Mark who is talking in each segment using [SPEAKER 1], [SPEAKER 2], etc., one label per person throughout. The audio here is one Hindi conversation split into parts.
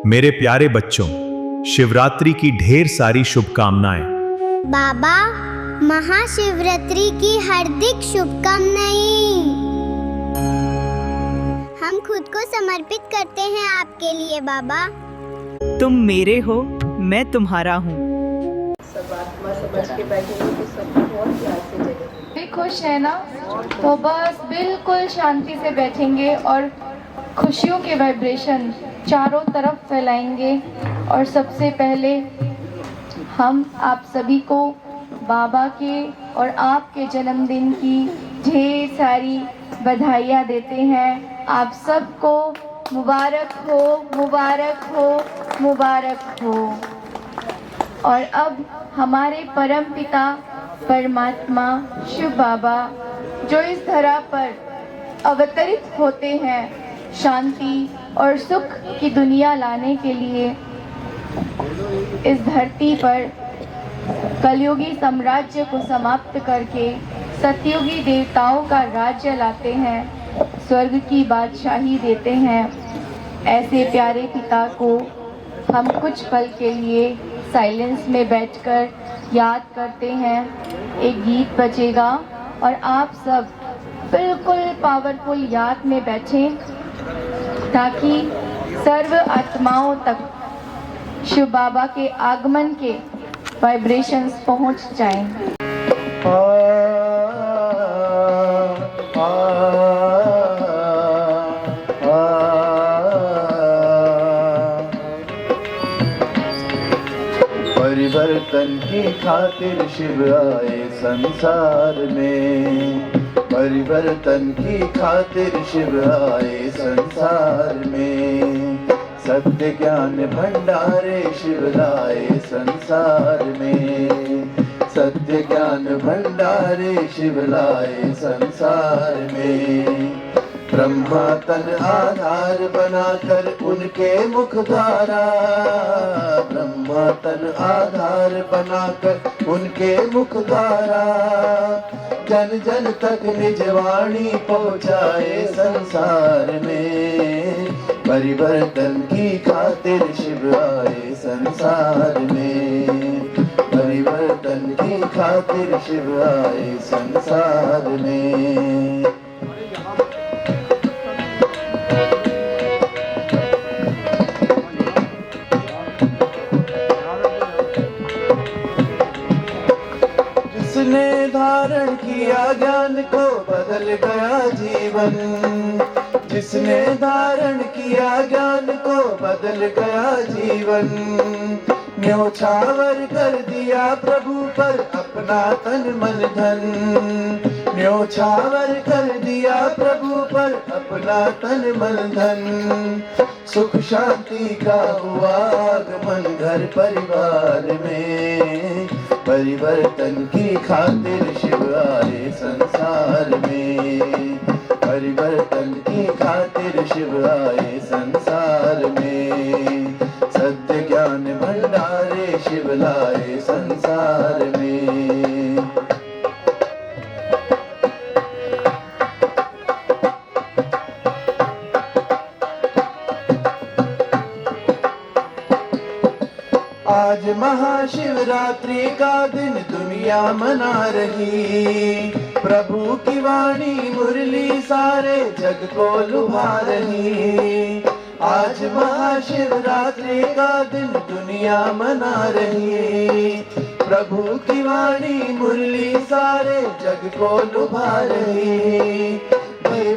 [SPEAKER 1] मेरे प्यारे बच्चों, शिवरात्रि की ढेर सारी शुभकामनाएं।
[SPEAKER 2] बाबा, महाशिवरात्रि की हार्दिक शुभकामनाएं। हम खुद को समर्पित करते हैं आपके लिए बाबा।
[SPEAKER 3] तुम मेरे हो, मैं तुम्हारा हूँ।
[SPEAKER 4] सब आत्मा समझ के बैठेंगे तो सब बहुत प्यार से जगेंगे।
[SPEAKER 5] भी खुश है ना, तो बस बिल्कुल शांति से बैठेंगे और खुशियों के वाइब्रेशन चारों तरफ फैलाएंगे। और सबसे पहले हम आप सभी को बाबा के और आपके जन्मदिन की ढेर सारी बधाइयाँ देते हैं। आप सबको मुबारक हो, मुबारक हो, मुबारक हो। और अब हमारे परम पिता परमात्मा शिव बाबा जो इस धरा पर अवतरित होते हैं शांति और सुख की दुनिया लाने के लिए, इस धरती पर कलयुगी साम्राज्य को समाप्त करके सतयुगी देवताओं का राज्य लाते हैं, स्वर्ग की बादशाही देते हैं। ऐसे प्यारे पिता को हम कुछ पल के लिए साइलेंस में बैठकर याद करते हैं। एक गीत बजेगा और आप सब बिल्कुल पावरफुल याद में बैठें ताकि सर्व आत्माओं तक शिव बाबा के आगमन के वाइब्रेशंस पहुंच जाएं।
[SPEAKER 6] परिवर्तन की खातिर शिव आए संसार में, परिवर्तन की खातिर शिव आए संसार में। सत्य ज्ञान भंडारे शिव लाए संसार में, सत्य ज्ञान भंडारे शिव लाए संसार में। ब्रह्मा तन आधार बनाकर उनके मुखधारा, ब्रह्मा तन आधार बनाकर उनके मुखधारा। जन जन तक निज वाणी पहुँचाए संसार में, परिवर्तन की खातिर शिव आए संसार में, परिवर्तन की खातिर शिव आए संसार में। जिसने धारण किया ज्ञान को बदल गया जीवन, जिसने धारण किया ज्ञान को बदल गया जीवन। न्योछावर कर दिया प्रभु पर अपना तन मन धन, न्योछावर कर दिया प्रभु पर अपना तन मन धन। सुख शांति का हुआ आगमन घर परिवार में, परिवर्तन की खातिर शिव आए संसार में, परिवर्तन की खातिर शिव आए संसार में। सत्य ज्ञान भंडारे शिव लाए संसार में। आज महाशिवरात्रि का दिन दुनिया मना रही, प्रभु की वाणी मुरली सारे जग को लुभा रही। आज महाशिवरात्रि का दिन दुनिया मना रही, प्रभु की वाणी मुरली सारे जग को लुभा रही।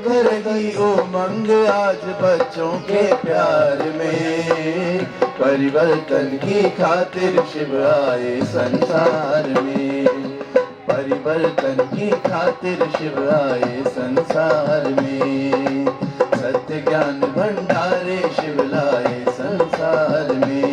[SPEAKER 6] भर गई उमंग आज बच्चों के प्यार में, परिवर्तन की खातिर शिव आए संसार में, परिवर्तन की खातिर शिव आए संसार में। सत्य ज्ञान भंडारे शिव लाए संसार में।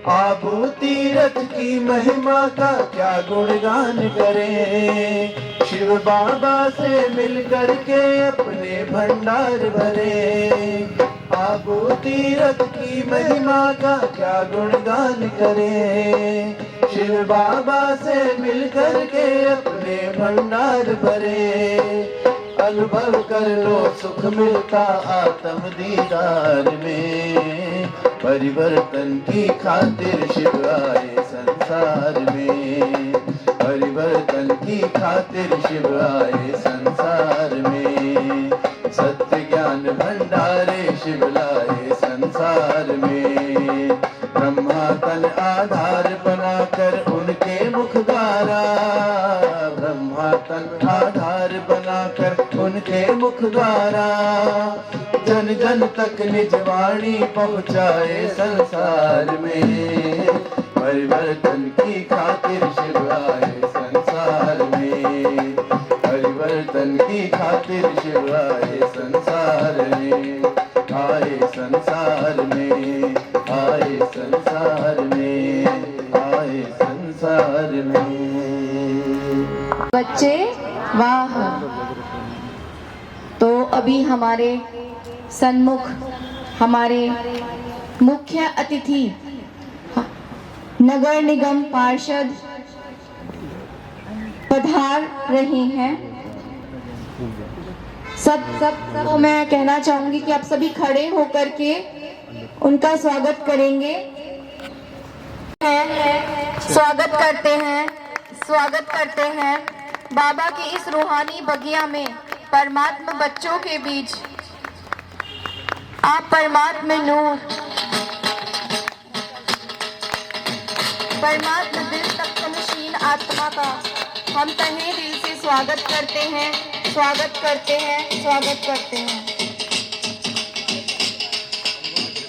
[SPEAKER 6] आबू तीरथ की महिमा का क्या गुणगान करें, शिव बाबा से मिल कर के अपने भंडार भरे। आबू तीरथ की महिमा का क्या गुणगान करें। शिव बाबा से मिलकर के अपने भंडार भरे, अनुभव कर लो सुख मिलता आत्म दीदार में। परिवर्तन की खातिर शिव आए संसार में, परिवर्तन की खातिर शिव आए संसार में। सत्य ज्ञान भंडारे शिव लाए संसार में। ब्रह्मा तन आधार बनाकर उनके मुख द्वारा, ब्रह्मा तन आधार बनाकर उनके मुख द्वारा। जन जन तक निज वाणी पहुँचाए संसार में। परिवर्तन की खातिर शिव आए संसार में, परिवर्तन की खातिर शिव आए संसार में। आए संसार में, आए संसार में, आए संसार में।
[SPEAKER 5] बच्चे वाह। तो अभी हमारे सन्मुख हमारे मुख्य अतिथि नगर निगम पार्षद पधार रहे हैं। सब मैं कहना चाहूंगी कि आप सभी खड़े होकर के उनका स्वागत करेंगे। स्वागत करते हैं बाबा की इस रूहानी बगिया में परमात्मा बच्चों के बीच। आप परमात्मा नूर, परमात्मा दिल तक नशीन आत्मा का हम तहे दिल से स्वागत करते हैं, स्वागत करते हैं, स्वागत करते हैं।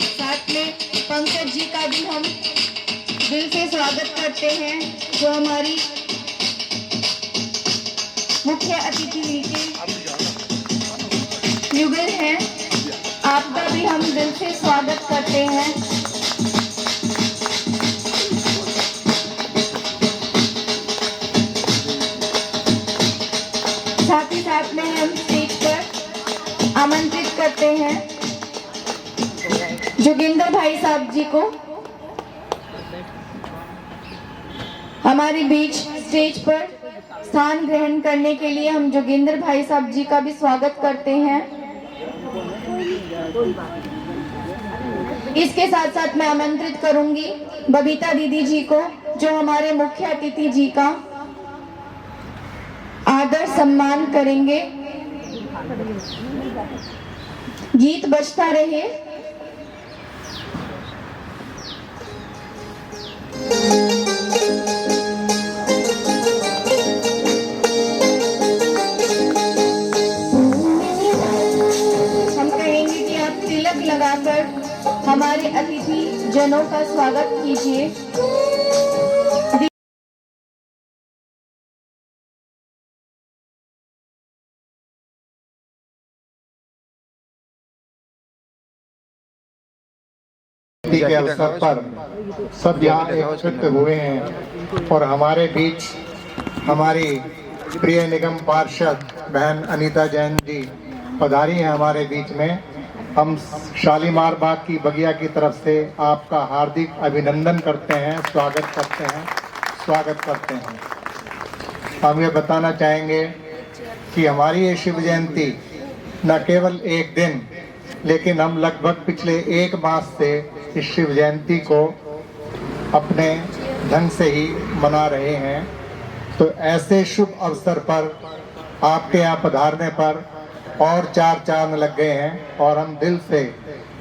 [SPEAKER 5] साथ में पंकज जी का भी हम दिल से स्वागत करते हैं, जो हमारी मुख्य अतिथि के युगल हैं। आपका भी हम दिल से स्वागत करते हैं। साथ ही साथ में हम स्टेज पर आमंत्रित करते हैं जोगिंदर भाई साहब जी को। हमारे बीच स्टेज पर स्थान ग्रहण करने के लिए हम जोगिंदर भाई साहब जी का भी स्वागत करते हैं। इसके साथ साथ मैं आमंत्रित करूंगी बबीता दीदी जी को, जो हमारे मुख्य अतिथि जी का आदर सम्मान करेंगे। गीत बजता रहे। हम कहेंगे कि आप तिलक लगाकर हमारे अतिथि जनों का स्वागत कीजिए।
[SPEAKER 7] के अवसर पर सब यहाँ एकत्रित हुए हैं और हमारे बीच हमारी प्रिय निगम पार्षद बहन अनीता जैन जी पधारी हैं हमारे बीच में। हम शालीमार बाग की बगिया की तरफ से आपका हार्दिक अभिनंदन करते हैं, स्वागत करते हैं। हम ये बताना चाहेंगे कि हमारी ये शिव जयंती न केवल एक दिन, लेकिन हम लगभग पिछले 1 मास से इस शिव जयंती को अपने ढंग से ही मना रहे हैं। तो ऐसे शुभ अवसर पर आपके यहाँ पधारने पर और 4 चांद लग गए हैं और हम दिल से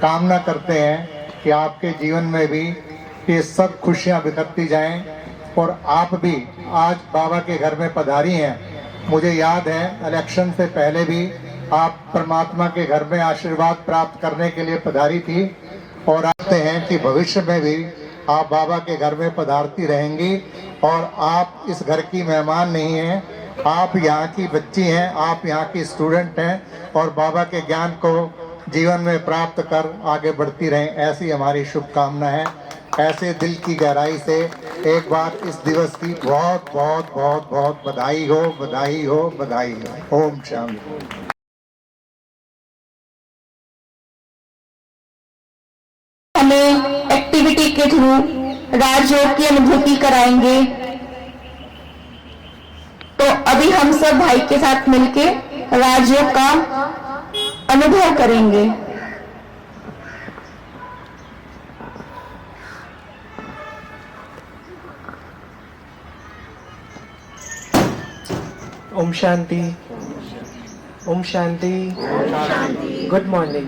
[SPEAKER 7] कामना करते हैं कि आपके जीवन में भी ये सब खुशियाँ बिखरती जाएं और आप भी आज बाबा के घर में पधारी हैं। मुझे याद है इलेक्शन से पहले भी आप परमात्मा के घर में आशीर्वाद प्राप्त करने के लिए पधारी थी और आते हैं कि भविष्य में भी आप बाबा के घर में पधारती रहेंगी। और आप इस घर की मेहमान नहीं हैं, आप यहाँ की बच्ची हैं, आप यहाँ की स्टूडेंट हैं और बाबा के ज्ञान को जीवन में प्राप्त कर आगे बढ़ती रहें, ऐसी हमारी शुभकामना है। ऐसे दिल की गहराई से एक बार इस दिवस की बहुत बहुत बहुत बहुत बधाई हो, बधाई हो, बधाई हो। ओम शांति।
[SPEAKER 5] के थ्रू राजयोग की अनुभूति कराएंगे। तो अभी हम सब भाई के साथ मिलके राजयोग का अनुभव करेंगे।
[SPEAKER 6] Om Shanti, Om Shanti, good morning.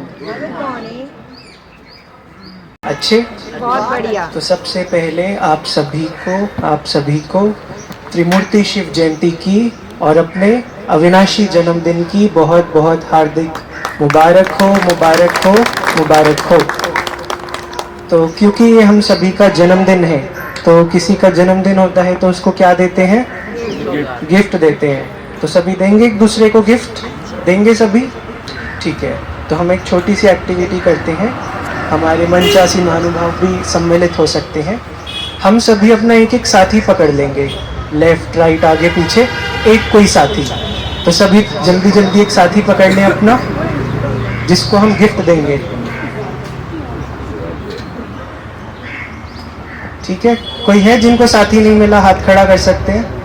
[SPEAKER 6] अच्छे,
[SPEAKER 3] बहुत बढ़िया।
[SPEAKER 6] तो सबसे पहले आप सभी को त्रिमूर्ति शिव जयंती की और अपने अविनाशी जन्मदिन की बहुत बहुत हार्दिक मुबारक हो, मुबारक हो, मुबारक हो। तो क्योंकि ये हम सभी का जन्मदिन है, तो किसी का जन्मदिन होता है तो उसको क्या देते हैं? गिफ्ट देते हैं। तो सभी देंगे एक दूसरे को गिफ्ट? देंगे सभी? ठीक है, तो हम एक छोटी सी एक्टिविटी करते हैं। हमारे मंचासी महानुभाव भी सम्मिलित हो सकते हैं। हम सभी अपना एक एक साथी पकड़ लेंगे, लेफ्ट राइट आगे पीछे एक कोई साथी। तो सभी जल्दी जल्दी एक साथी पकड़ लें अपना, जिसको हम गिफ्ट देंगे। ठीक है, कोई है जिनको साथी नहीं मिला? हाथ खड़ा कर सकते हैं।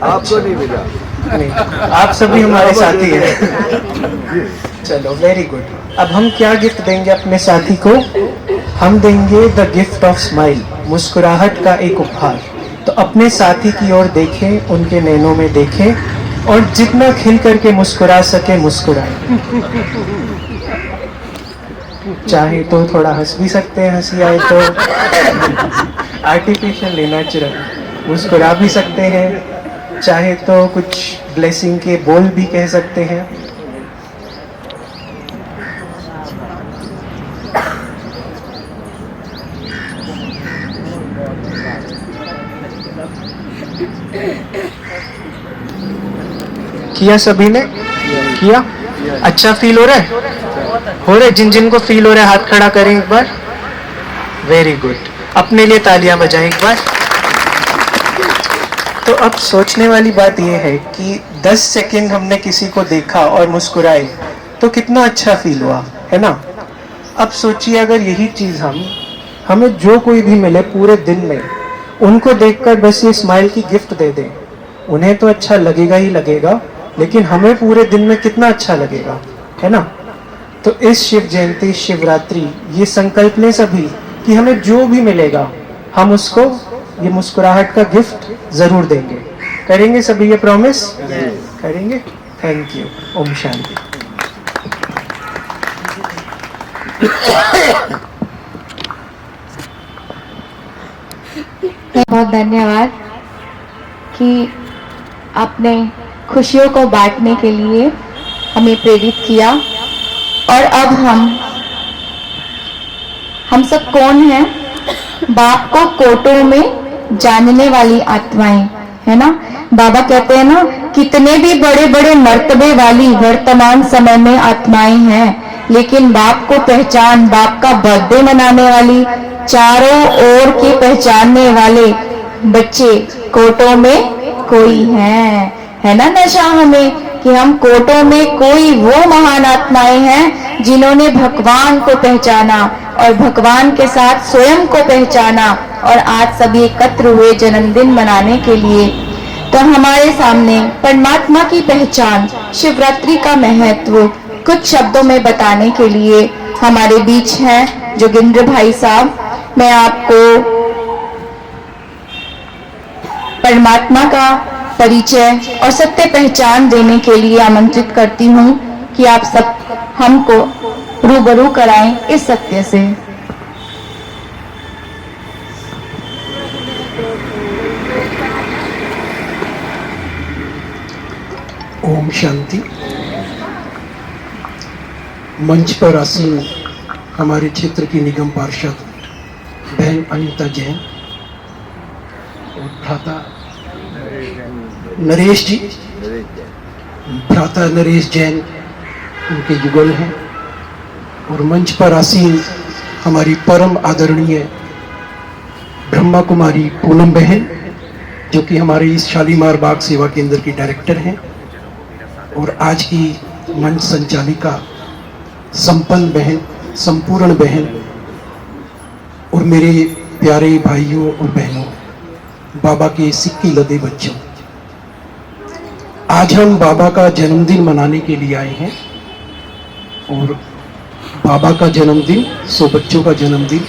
[SPEAKER 8] आपको नहीं मिला?
[SPEAKER 6] नहीं, आप सभी हमारे साथी हैं। चलो, वेरी गुड। अब हम क्या गिफ्ट देंगे अपने साथी को? हम देंगे द गिफ्ट ऑफ स्माइल, मुस्कुराहट का एक उपहार। तो अपने साथी की ओर देखें, उनके नैनों में देखें और जितना खिल करके मुस्कुरा सके मुस्कुराएं। चाहे तो थोड़ा हंस भी सकते हैं, हंसी आए तो आर्टिफिशियल नेचुरल मुस्कुरा भी सकते हैं। चाहे तो कुछ ब्लेसिंग के बोल भी कह सकते हैं। किया सभी ने? किया? अच्छा फील हो रहा है? हो रहा है? जिन जिन को फील हो रहा है हाथ खड़ा करें एक बार। वेरी गुड, अपने लिए तालियां बजाएं एक बार। तो अब सोचने वाली बात यह है कि 10 सेकंड हमने किसी को देखा और मुस्कुराए तो कितना अच्छा फील हुआ, है ना? अब सोचिए अगर यही चीज हमें जो कोई भी मिले पूरे दिन में, उनको देखकर बस ये स्माइल की गिफ्ट दे दें, उन्हें तो अच्छा लगेगा ही लगेगा, लेकिन हमें पूरे दिन में कितना अच्छा लगेगा, है ना? तो इस शिव जयंती, शिवरात्रि, ये संकल्प लें सभी कि हमें जो भी मिलेगा हम उसको ये मुस्कुराहट का गिफ्ट जरूर देंगे। करेंगे सभी ये प्रॉमिस? करेंगे। Thank you. ओम शांति।
[SPEAKER 5] बहुत धन्यवाद कि आपने खुशियों को बांटने के लिए हमें प्रेरित किया। और अब हम सब कौन हैं? बाप को कोटों में जानने वाली आत्माएं, है ना? बाबा कहते हैं ना, कितने भी बड़े बड़े मर्तबे वाली वर्तमान समय में आत्माएं हैं, लेकिन बाप को पहचान, बाप का बर्थडे मनाने वाली, चारों ओर के पहचानने वाले बच्चे कोटों में कोई है ना? नशा हमें कि हम कोटों में कोई वो महान आत्माएं हैं जिन्होंने भगवान को पहचाना और भगवान के साथ स्वयं को पहचाना और आज सभी एकत्र हुए जन्मदिन मनाने के लिए। तो हमारे सामने परमात्मा की पहचान, शिवरात्रि का महत्व कुछ शब्दों में बताने के लिए हमारे बीच हैं जोगिंद्र भाई साहब। मैं आपको परमात्मा का परिचय और सत्य पहचान देने के लिए आमंत्रित करती हूँ कि आप सब हमको रूबरू कराएं इस सत्य से।
[SPEAKER 9] ओम शांति। मंच पर आसीन हमारे क्षेत्र की निगम पार्षद बहन अनीता जैन और भ्राता नरेश जी, भ्राता नरेश जैन उनके युगल हैं। और मंच पर आसीन हमारी परम आदरणीय ब्रह्मा कुमारी पूनम बहन, जो कि हमारे इस शालीमार बाग सेवा केंद्र की डायरेक्टर हैं, और आज की मंच संचालिका संपन्न बहन, संपूर्ण बहन और मेरे प्यारे भाइयों और बहनों, बाबा के सिक्के लदे बच्चों, आज हम बाबा का जन्मदिन मनाने के लिए आए हैं। और बाबा का जन्मदिन सो बच्चों का जन्मदिन,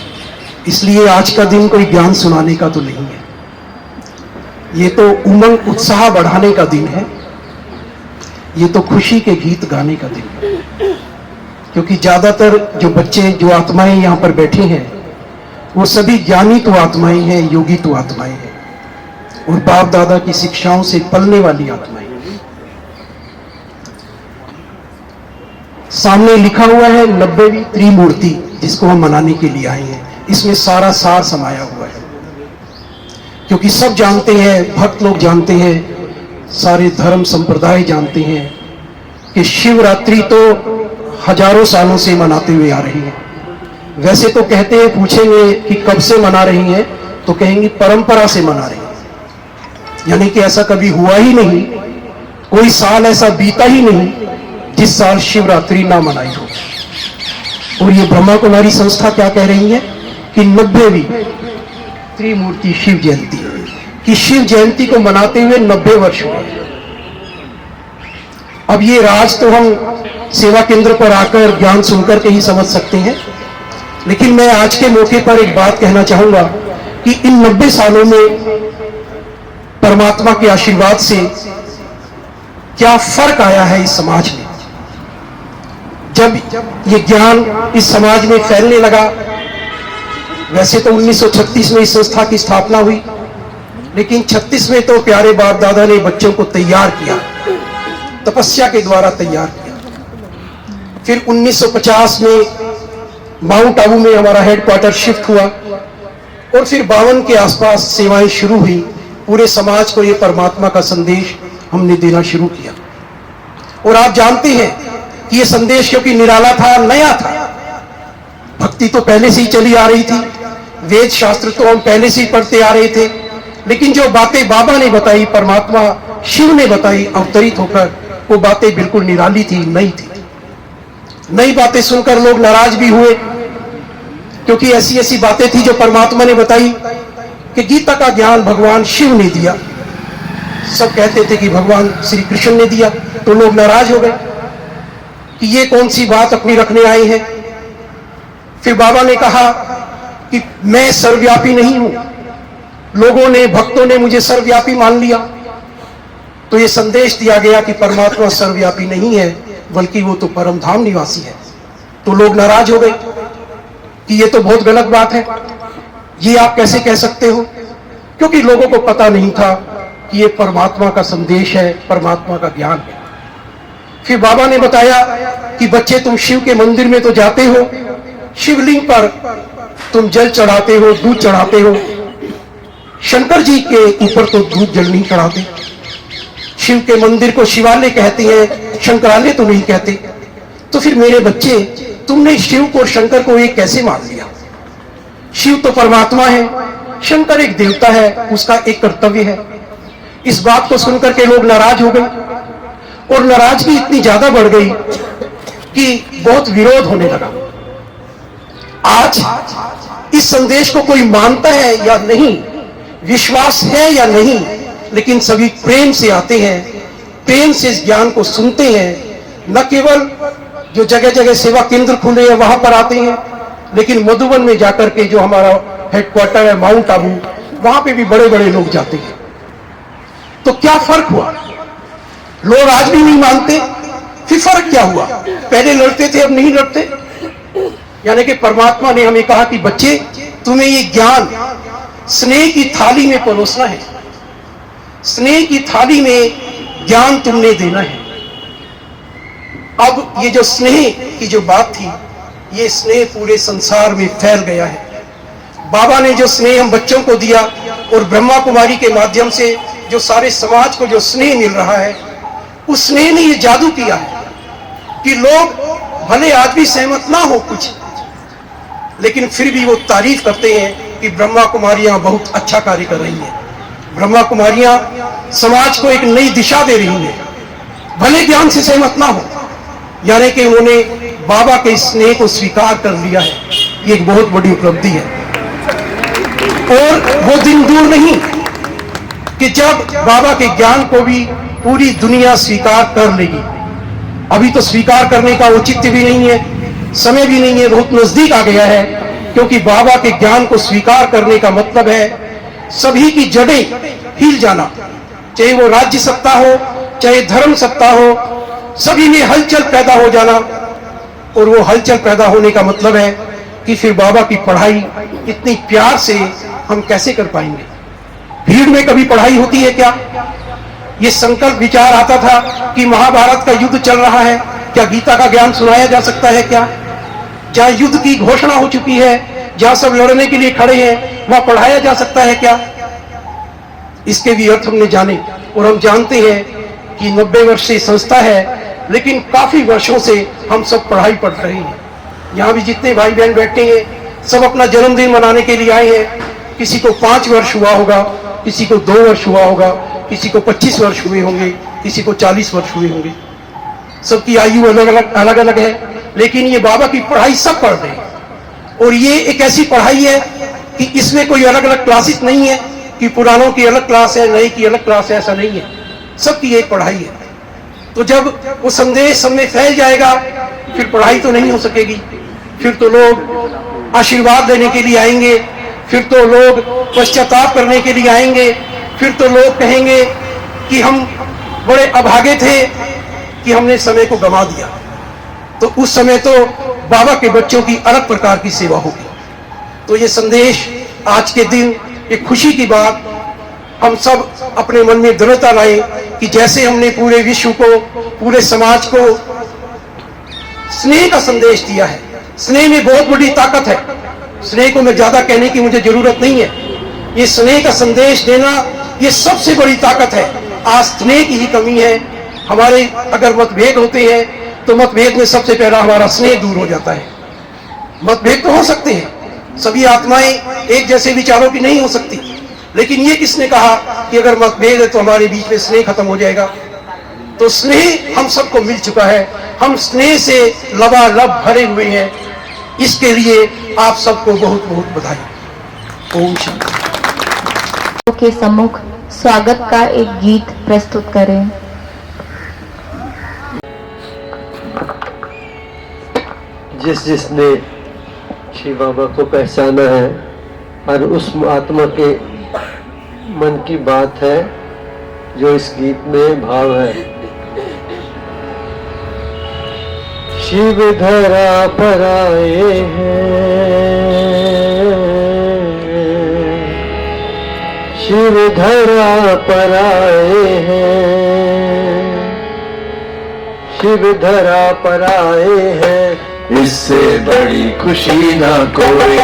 [SPEAKER 9] इसलिए आज का दिन कोई ज्ञान सुनाने का तो नहीं है, ये तो उमंग उत्साह बढ़ाने का दिन है, ये तो खुशी के गीत गाने का दिन है। क्योंकि ज्यादातर जो बच्चे, जो आत्माएं यहाँ पर बैठे हैं, वो सभी ज्ञानी तो आत्माएं हैं, योगी तो आत्माएं हैं, और बाप दादा की शिक्षाओं से पलने वाली आत्माएं। सामने लिखा हुआ है 90वीं त्रिमूर्ति, जिसको हम मनाने के लिए आए हैं। इसमें सारा सार समाया हुआ है, क्योंकि सब जानते हैं, भक्त लोग जानते हैं, सारे धर्म संप्रदाय जानते हैं कि शिवरात्रि तो हजारों सालों से मनाते हुए आ रही है। वैसे तो कहते हैं, पूछेंगे कि कब से मना रही हैं, तो कहेंगे परंपरा से मना रही है, यानी कि ऐसा कभी हुआ ही नहीं, कोई साल ऐसा बीता ही नहीं जिस साल शिवरात्रि ना मनाई हो। और ये ब्रह्मा कुमारी संस्था क्या कह रही है कि 90वीं त्रिमूर्ति शिव जयंती, कि शिव जयंती को मनाते हुए 90 वर्ष हुए। अब ये राज तो हम सेवा केंद्र पर आकर ज्ञान सुनकर के ही समझ सकते हैं, लेकिन मैं आज के मौके पर एक बात कहना चाहूंगा कि इन 90 सालों में परमात्मा के आशीर्वाद से क्या फर्क आया है इस समाज में। जब ये ज्ञान इस समाज में फैलने लगा, वैसे तो 1936 में इस संस्था की स्थापना हुई, लेकिन 36 में तो प्यारे बाप दादा ने बच्चों को तैयार किया, तपस्या के द्वारा तैयार किया। फिर 1950 में माउंट आबू में हमारा हेडक्वार्टर शिफ्ट हुआ, और फिर 52 के आसपास सेवाएं शुरू हुई। पूरे समाज को ये परमात्मा का संदेश हमने देना शुरू किया। और आप जानते हैं कि ये संदेश क्योंकि निराला था, नया था, भक्ति तो पहले से ही चली आ रही थी, वेद शास्त्र तो हम पहले से ही पढ़ते आ रहे थे, लेकिन जो बातें बाबा ने बताई, परमात्मा शिव ने बताई अवतरित होकर, वो बातें बिल्कुल निराली थी, नई थी। नई बातें सुनकर लोग नाराज भी हुए, क्योंकि ऐसी ऐसी बातें थी जो परमात्मा ने बताई कि गीता का ज्ञान भगवान शिव ने दिया। सब कहते थे कि भगवान श्री कृष्ण ने दिया, तो लोग नाराज हो गए कि ये कौन सी बात अपनी रखने आए हैं। फिर बाबा ने कहा कि मैं सर्वव्यापी नहीं हूं, लोगों ने, भक्तों ने मुझे सर्वव्यापी मान लिया। तो ये संदेश दिया गया कि परमात्मा सर्वव्यापी नहीं है, बल्कि वो तो परम धाम निवासी है। तो लोग नाराज हो गए कि ये तो बहुत गलत बात है, ये आप कैसे कह सकते हो, क्योंकि लोगों को पता नहीं था कि ये परमात्मा का संदेश है, परमात्मा का ज्ञान है। फिर बाबा ने बताया कि बच्चे, तुम शिव के मंदिर में तो जाते हो, शिवलिंग पर तुम जल चढ़ाते हो, दूध चढ़ाते हो, शंकर जी के ऊपर तो दूध जल नहीं चढ़ाते। शिव के मंदिर को शिवालय कहते हैं, शंकरालय तो नहीं कहते। तो फिर मेरे बच्चे, तुमने शिव को और शंकर को एक कैसे मान लिया? शिव तो परमात्मा है, शंकर एक देवता है, उसका एक कर्तव्य है। इस बात को सुनकर के लोग नाराज हो गए, और नाराजगी इतनी ज्यादा बढ़ गई कि बहुत विरोध होने लगा। आज इस संदेश को कोई मानता है या नहीं, विश्वास है या नहीं, लेकिन सभी प्रेम से आते हैं, प्रेम से इस ज्ञान को सुनते हैं। न केवल जो जगह जगह सेवा केंद्र खुले हैं वहां पर आते हैं, लेकिन मधुबन में जाकर के जो हमारा हेडक्वार्टर है माउंट आबू, वहां पे भी बड़े बड़े लोग जाते हैं। तो क्या फर्क हुआ? लोग आज भी नहीं मानते, फिर फर्क क्या हुआ? पहले लड़ते थे, अब नहीं लड़ते। यानी कि परमात्मा ने हमें कहा कि बच्चे, तुम्हें ये ज्ञान स्नेह की थाली में परोसना है, स्नेह की थाली में ज्ञान तुमने देना है। अब ये जो स्नेह की जो बात थी, ये स्नेह पूरे संसार में फैल गया है। बाबा ने जो स्नेह हम बच्चों को दिया, और ब्रह्मा कुमारी के माध्यम से जो सारे समाज को जो स्नेह मिल रहा है, उस स्नेह ने ये जादू किया है कि लोग भले आज भी सहमत ना हो कुछ, लेकिन फिर भी वो तारीफ करते हैं कि ब्रह्मा कुमारियां बहुत अच्छा कार्य कर रही हैं, ब्रह्मा कुमारियां समाज को एक नई दिशा दे रही हैं, भले ज्ञान से सहमत ना हो। यानी कि उन्होंने बाबा के स्नेह को स्वीकार कर लिया है। ये एक बहुत बड़ी उपलब्धि है। और वो दिन दूर नहीं कि जब बाबा के ज्ञान को भी पूरी दुनिया स्वीकार कर लेगी। अभी तो स्वीकार करने का औचित्य भी नहीं है, समय भी नहीं है, बहुत नजदीक आ गया है। क्योंकि बाबा के ज्ञान को स्वीकार करने का मतलब है सभी की जड़ें हिल जाना, चाहे वो राज्य सत्ता हो, चाहे धर्म सत्ता हो, सभी में हलचल पैदा हो जाना। और वो हलचल पैदा होने का मतलब है कि फिर बाबा की पढ़ाई इतनी प्यार से हम कैसे कर पाएंगे। भीड़ में कभी पढ़ाई होती है क्या? ये संकल्प विचार आता था कि महाभारत का युद्ध चल रहा है, क्या गीता का ज्ञान सुनाया जा सकता है क्या? जहां युद्ध की घोषणा हो चुकी है, जहां सब लड़ने के लिए खड़े हैं, वहां पढ़ाया जा सकता है क्या? इसके भी अर्थ हमने जाने। और हम जानते हैं कि 90 वर्ष से संस्था है, लेकिन काफी वर्षों से हम सब पढ़ाई पढ़ रहे हैं। यहाँ भी जितने भाई बहन बैठे हैं सब अपना जन्मदिन मनाने के लिए आए हैं। किसी को 5 वर्ष हुआ होगा, किसी को 2 वर्ष हुआ होगा, किसी को 25 वर्ष हुए होंगे, किसी को 40 वर्ष हुए होंगे। सबकी आयु अलग अलग है, लेकिन ये बाबा की पढ़ाई सब पढ़ रहे हैं। और ये एक ऐसी पढ़ाई है कि इसमें कोई अलग अलग क्लासेस नहीं है कि पुरानों की अलग क्लास है, नई की अलग क्लास है, ऐसा नहीं है। सबकी एक पढ़ाई है। तो जब वो संदेश सब में फैल जाएगा फिर पढ़ाई तो नहीं हो सकेगी। फिर तो लोग आशीर्वाद लेने के लिए आएंगे, फिर तो लोग पश्चाताप करने के लिए आएंगे, फिर तो लोग कहेंगे कि हम बड़े अभागे थे कि हमने समय को गंवा दिया। तो उस समय तो बाबा के बच्चों की अलग प्रकार की सेवा होगी। तो ये संदेश आज के दिन एक खुशी की बात, हम सब अपने मन में दृढ़ता लाए कि जैसे हमने पूरे विश्व को, पूरे समाज को स्नेह का संदेश दिया है। स्नेह में बहुत बड़ी ताकत है। स्नेह को मैं ज्यादा कहने की मुझे जरूरत नहीं है। ये स्नेह का संदेश देना ये सबसे बड़ी ताकत है। आज स्नेह की ही कमी है। हमारे अगर मतभेद होते हैं तो मतभेद में सबसे पहला हमारा स्नेह दूर हो जाता है। मतभेद तो हो सकते हैं, सभी आत्माएं एक जैसे विचारों की नहीं हो सकती, लेकिन ये किसने कहा कि अगर मतभेद है तो हमारे बीच में स्नेह खत्म हो जाएगा? तो स्नेह हम सबको मिल चुका है। हम स्नेह से लबालब भरे हुए हैं। इसके लिए आप सबको बहुत बहुत बधाई। ओम शांति।
[SPEAKER 5] के सम्मुख स्वागत का एक गीत प्रस्तुत करें।
[SPEAKER 8] जिसने शिव बाबा को पहचाना है और उस आत्मा के मन की बात है जो इस गीत में भाव है। शिव धरा पर आए हैं, शिव धरा पर आए हैं, शिव धरा पर आए हैं। इससे बड़ी खुशी ना कोई,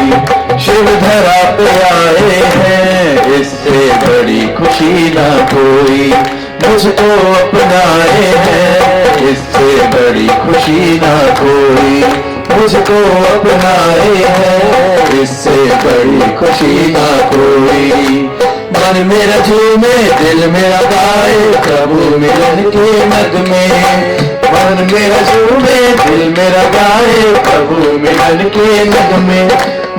[SPEAKER 8] शिव धरा पे आए हैं। इससे बड़ी खुशी ना कोई, मुझको अपनाए हैं। इससे बड़ी खुशी ना कोई, मुझको अपनाए हैं। इससे बड़ी खुशी ना कोई। मन मेरा झूमे, दिल मेरा गाए, प्रभु मिलन के नगमे। मन मेरा झूमे, दिल मेरा गाए, प्रभु मिलन के नगमे।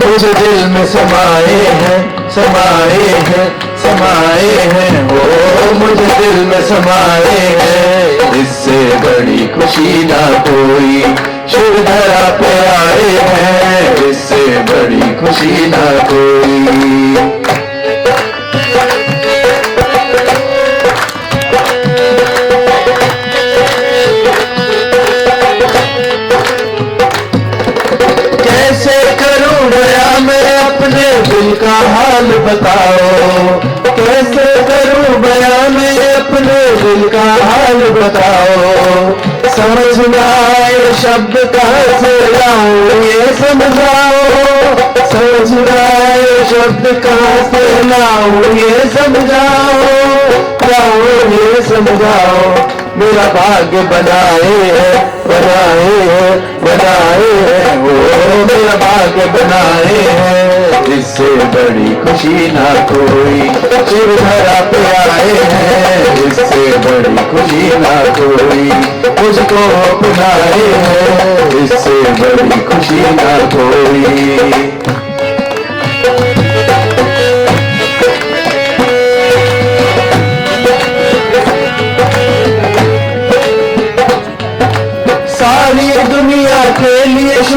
[SPEAKER 8] मुझ दिल में समाए हैं, समाए हैं, समाए हैं। ओ मुझ दिल में समाए हैं। इससे बड़ी खुशी ना कोई, शिव धरा पे आए हैं। इससे बड़ी खुशी ना कोई। दिल का हाल बताओ, कैसे करूं बयान अपने दिल का हाल बताओ। समझ ना आए शब्द कहाँ से लाऊं ये समझाओ। समझ ना आए शब्द कहाँ से लाऊं ये समझाओ। लाऊं ये समझाओ। मेरा भाग्य बनाए है, बनाए है, बनाए है। वो मेरा भाग्य बनाए है। इससे बड़ी खुशी ना कोई, शिव धरा पे आए हैं। इससे बड़ी खुशी ना कोई, मुझको अपनाए हैं। इससे बड़ी खुशी ना कोई।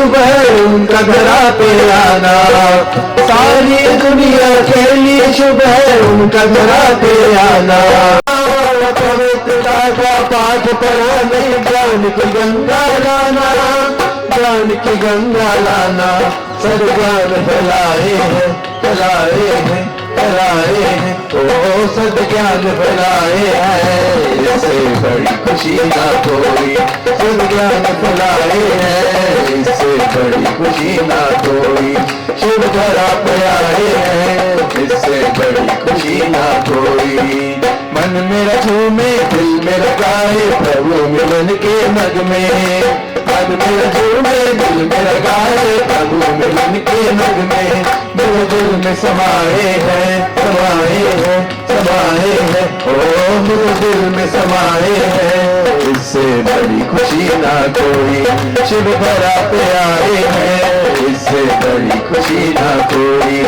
[SPEAKER 8] शुभ है उनका धरा पे आना, सारी दुनिया के लिए शुभ है उनका धरा पे आना। पवित्रता का पाठ पढ़ाने ज्ञान की गंगा लाना, ज्ञान की गंगा लाना, सद्ज्ञान फैलाए हैं फैलाए हैं फैलाए हैं, ओ सद्ज्ञान फैलाए हैं, इससे बड़ी खुशी ना कोई, सद्ज्ञान फैलाए हैं, इससे बड़ी खुशी ना कोई, शिव धरा पे आए हैं, इससे बड़ी खुशी ना कोई। मन मेरा झूमे दिल मेरा गाए प्रभु मिलन के नगमे, मन मेरा झूमे दिल मेरा गाए प्रभु मिलन के नगमे, मेरे दिल में समाए हैं समाए हैं समाए हैं, ओ मेरे दिल में समाए हैं, इससे बड़ी खुशी ना कोई, शिव धरा पे आए हैं, इससे बड़ी खुशी ना कोई।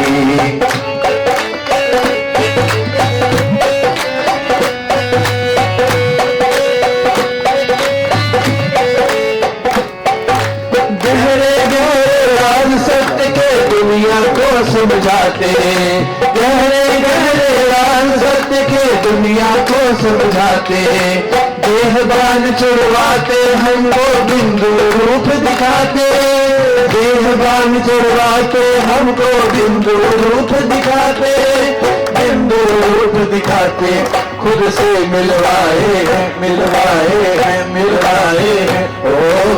[SPEAKER 8] दुनिया को समझाते, गहरे गहरे राज सत्य के दुनिया को समझाते, देहबान छुड़वाते हमको बिंदु रूप दिखाते, देहबान छुड़वाते हमको बिंदु रूप दिखाते, बिंदु रूप दिखाते, खुद से मिलवाए हैं मिलवाए हैं मिलवाए हैं, ओ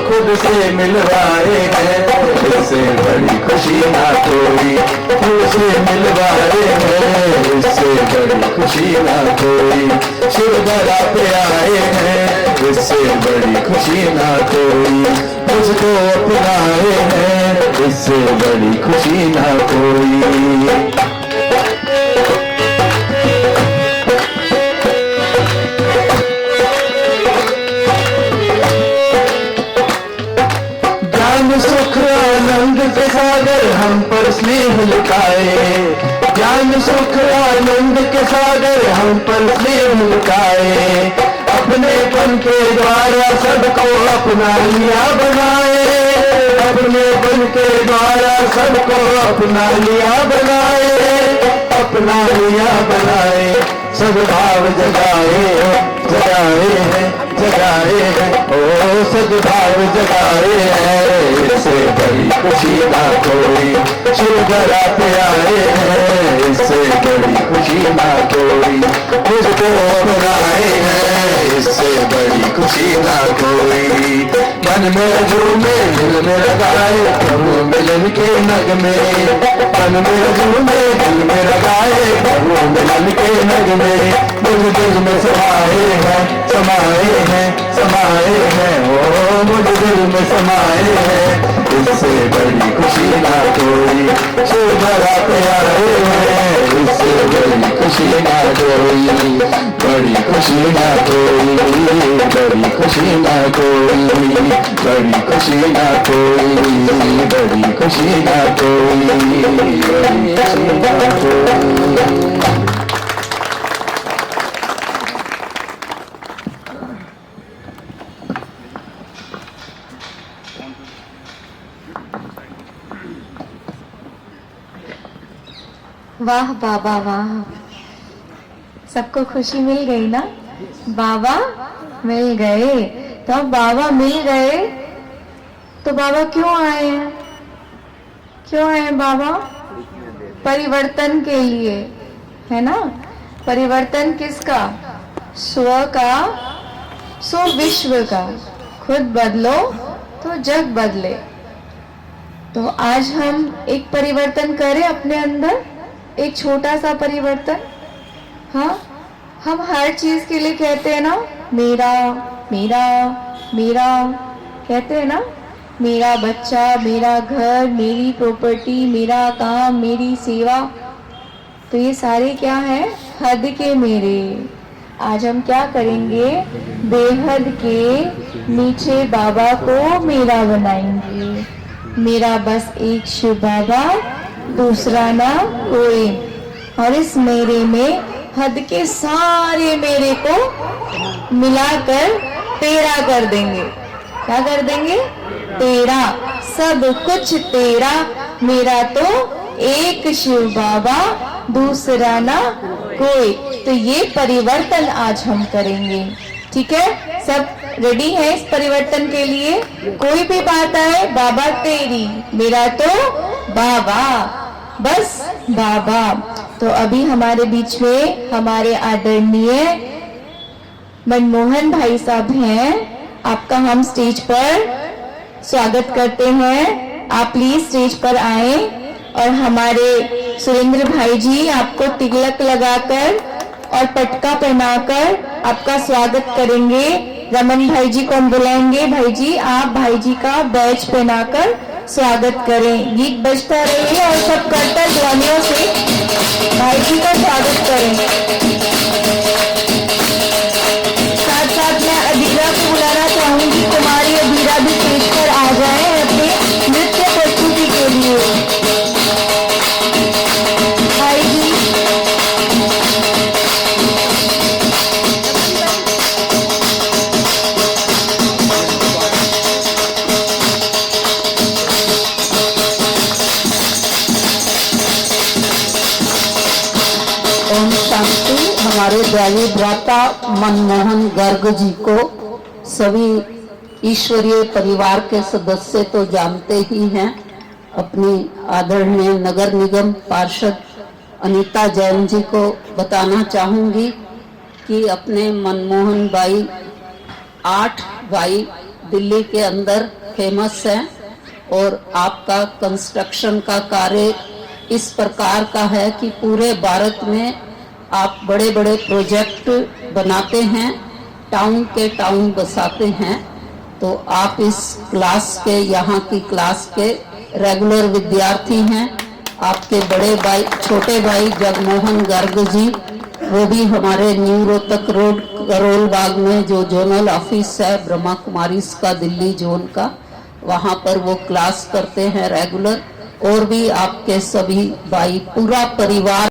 [SPEAKER 8] खुद से मिलवाए हैं, इससे बड़ी खुशी ना कोई, खुद से मिलवाए हैं, इससे बड़ी खुशी ना कोई, शिव धरा पे आए हैं, इससे बड़ी खुशी ना कोई, मुझको अपनाए हैं, इससे बड़ी खुशी ना कोई। सुख आनंद के सागर हम पर स्नेह लुटाए, ज्ञान सुख आनंद के सागर हम पर स्नेह लुटाए, अपनेपन के द्वारा सबको अपना लिया बनाए, अपनेपन के द्वारा सबको अपना लिया बनाए, अपना लिया बनाए, सद्भाव जगाए जगाए हैं जगाए हैं, ओ सद्भाव जगाए हैं, इससे बड़ी खुशी ना कोई, शिव धरा पे आए हैं, इससे बड़ी खुशी ना कोई, मुझको अपनाए हैं, इससे बड़ी खुशी ना कोई। मन में झूमे दिल में लगाए प्रभु मिलन के नगमे, मन में झूमे दिल में लगाए प्रभु मिलन के नगमे, मुझ दिल में समाए हैं समाए हैं समाए हैं, ओ मुझ दिल में समाए हैं, इससे बड़ी खुशी ना कोई, शिव धरा पे आए हैं, इससे बड़ी खुशी ना कोई, बड़ी खुशी ना कोई, बड़ी खुशी ना कोई, बड़ी खुशी ना कोई, बड़ी खुशी ना कोई, बड़ी खुशी ना कोई।
[SPEAKER 5] वाह बाबा वाह, सबको खुशी मिल गई ना, बाबा मिल गए, तो अब बाबा मिल गए तो बाबा क्यों आए हैं, क्यों आए बाबा? परिवर्तन के लिए, है ना? परिवर्तन किसका? स्व का, सो विश्व का। खुद बदलो तो जग बदले। तो आज हम एक परिवर्तन करें अपने अंदर, एक छोटा सा परिवर्तन। हाँ, हम हर चीज के लिए कहते हैं ना, मेरा मेरा मेरा, कहते हैं ना, मेरा बच्चा, मेरा घर, मेरी प्रॉपर्टी, मेरा काम, मेरी सेवा। तो ये सारे क्या है? हद के मेरे। आज हम क्या करेंगे? बेहद के नीचे बाबा को मेरा बनाएंगे। मेरा बस एक शिव बाबा, दूसरा ना कोई। और इस मेरे में हद के सारे मेरे को मिलाकर तेरा कर देंगे। क्या कर देंगे? तेरा। सब कुछ तेरा, मेरा तो एक शिव बाबा, दूसरा ना कोई। तो ये परिवर्तन आज हम करेंगे, ठीक है? सब रेडी है इस परिवर्तन के लिए? कोई भी बात आए, बाबा तेरी, मेरा तो बाबा, बस बाबा। तो अभी हमारे बीच में हमारे आदरणीय मनमोहन भाई साहब हैं, आपका हम स्टेज पर स्वागत करते हैं। आप प्लीज स्टेज पर आए और हमारे सुरेंद्र भाई जी आपको तिलक लगाकर और पटका पहनाकर आपका स्वागत करेंगे। रमन भाई जी को हम बुलाएंगे। भाई जी, आप भाई जी का बैज पहनाकर स्वागत करें। गीत बजता रहिए और सब करतर ध्वनियों से भाई जी का स्वागत करें। साथ साथ मैं अधीरा को बुलाना चाहूंगी। कुमारी अधीरा भी स्टेज पर आ जाए अपने नृत्य प्रस्तुति के लिए। भाई जी,
[SPEAKER 10] ओम शांति। हमारे दैवी भ्राता मनमोहन गर्ग जी को सभी ईश्वरीय परिवार के सदस्य तो जानते ही हैं। अपनी आदरणीय नगर निगम पार्षद अनीता जैन जी को बताना चाहूंगी कि अपने मनमोहन भाई 8 भाई दिल्ली के अंदर फेमस हैं और आपका कंस्ट्रक्शन का कार्य इस प्रकार का है कि पूरे भारत में आप बड़े बड़े प्रोजेक्ट बनाते हैं, टाउन के टाउन बसाते हैं। तो आप इस क्लास के, यहाँ की क्लास के रेगुलर विद्यार्थी हैं। आपके बड़े भाई, छोटे भाई जगमोहन गर्ग जी, वो भी हमारे न्यू रोहतक रोड करोल बाग में जो जोनल ऑफिस है ब्रह्मा कुमारीज का दिल्ली जोन का, वहाँ पर वो क्लास करते हैं रेगुलर। और भी आपके सभी भाई, पूरा परिवार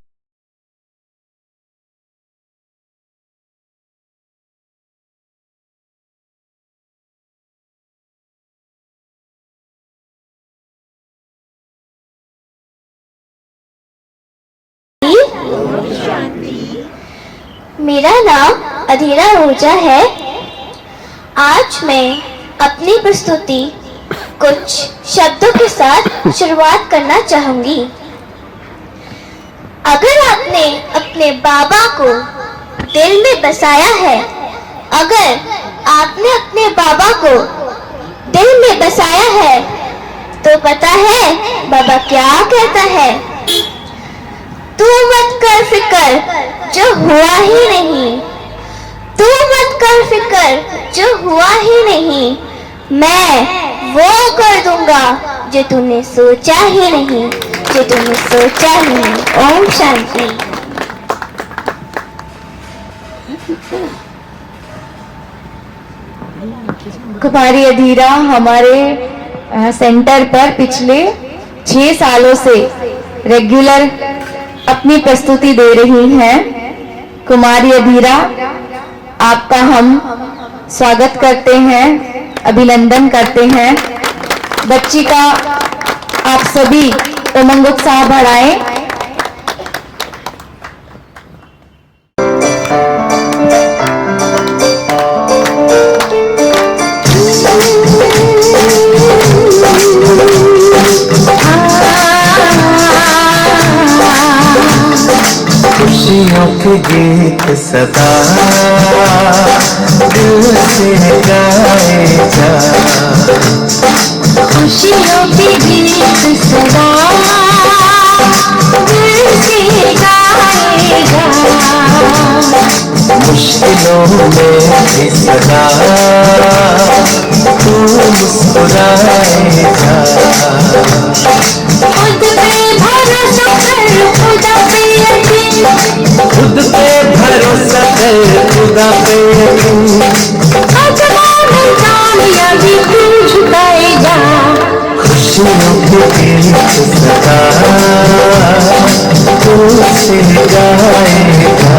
[SPEAKER 2] मेरा नाम अधीरा ऊर्जा है। आज मैं अपनी प्रस्तुति कुछ शब्दों के साथ शुरुआत करना चाहूंगी। अगर आपने अपने बाबा को दिल में बसाया है, अगर आपने अपने बाबा को दिल में बसाया है, तो पता है बाबा क्या कहता है? तू मत कर फिकर जो हुआ ही नहीं, तू मत कर फिकर जो हुआ ही नहीं, मैं वो कर दूंगा जो तूने सोचा ही नहीं, जो तूने सोचा ही नहीं। ओम शांति।
[SPEAKER 5] कुमारी अधीरा हमारे सेंटर पर पिछले 6 सालों से रेगुलर अपनी प्रस्तुति दे रही हैं। कुमारी अधीरा, आपका हम स्वागत करते हैं, अभिनंदन करते हैं। बच्ची का आप सभी उमंग उत्साह बढ़ाएं।
[SPEAKER 8] खुशियों के गीत सदा दिल से गाए जा,
[SPEAKER 2] खुशियों के गीत सदा दिल से गाएगा,
[SPEAKER 8] मुश्किलों में भी सदा तू मुस्कुराए जा।
[SPEAKER 2] खुद पे भरोसा कर, खुदा पे यकीन,
[SPEAKER 8] खुद पे भरोसा कर, खुदा पे यकीन,
[SPEAKER 2] आसमान में कामयाबी तू झुकाएगा।
[SPEAKER 8] खुशियों के गीत सदा तुझसे गाएगा,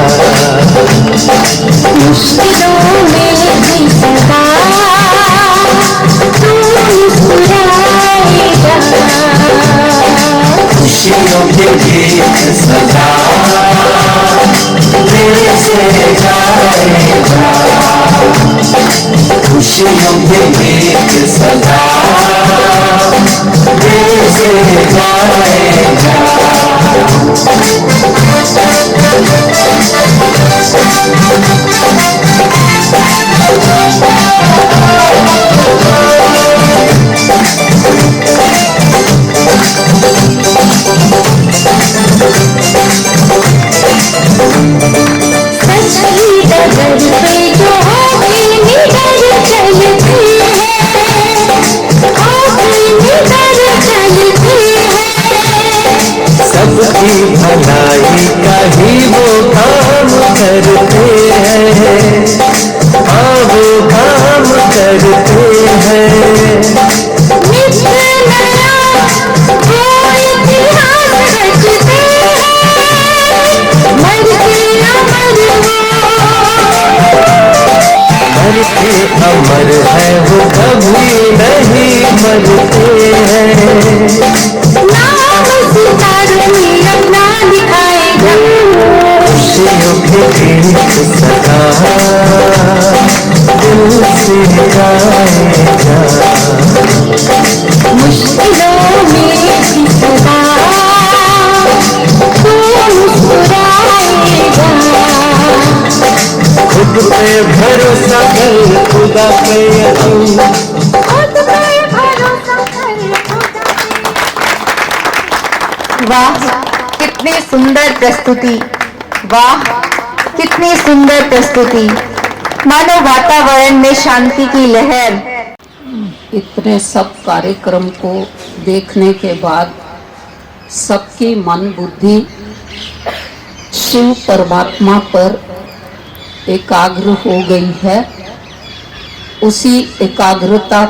[SPEAKER 2] मुश्किलों में भी सदा तू मुस्कुराएगा।
[SPEAKER 8] गीत सदा दिल से गाएगा, खुशियों के गीत सदा दिल से गाएगा।
[SPEAKER 2] सच्ची डगर पे जो आँखें निडर चलती है, आँखें निडर चलती है।
[SPEAKER 8] सबकी भलाई का ही वो काम करते हैं, हाँ वो काम करते हैं।
[SPEAKER 2] नित्य नया वो इतिहास रचते हैं, मर के अमर
[SPEAKER 8] मर के अमर है वो, कभी नहीं मरते हैं।
[SPEAKER 2] नाम सितारों में अपना दिखाएगा,
[SPEAKER 8] खुशियों के गीत सदा दिल से गाएगा।
[SPEAKER 2] मुश्किलों में भी सदा तो मुस्कुराएगा।
[SPEAKER 8] खुद पे भरोसा कर, खुदा पे यकीन।
[SPEAKER 2] खुद पे भरोसा कर, खुदा पे।
[SPEAKER 11] वाह कितनी सुंदर प्रस्तुति, वाह कितनी सुंदर प्रस्तुति। मानो वातावरण में शांति की लहर।
[SPEAKER 10] इतने सब कार्यक्रम को देखने के बाद सबकी मन बुद्धि शिव परमात्मा पर एकाग्र हो गई है। उसी एकाग्रता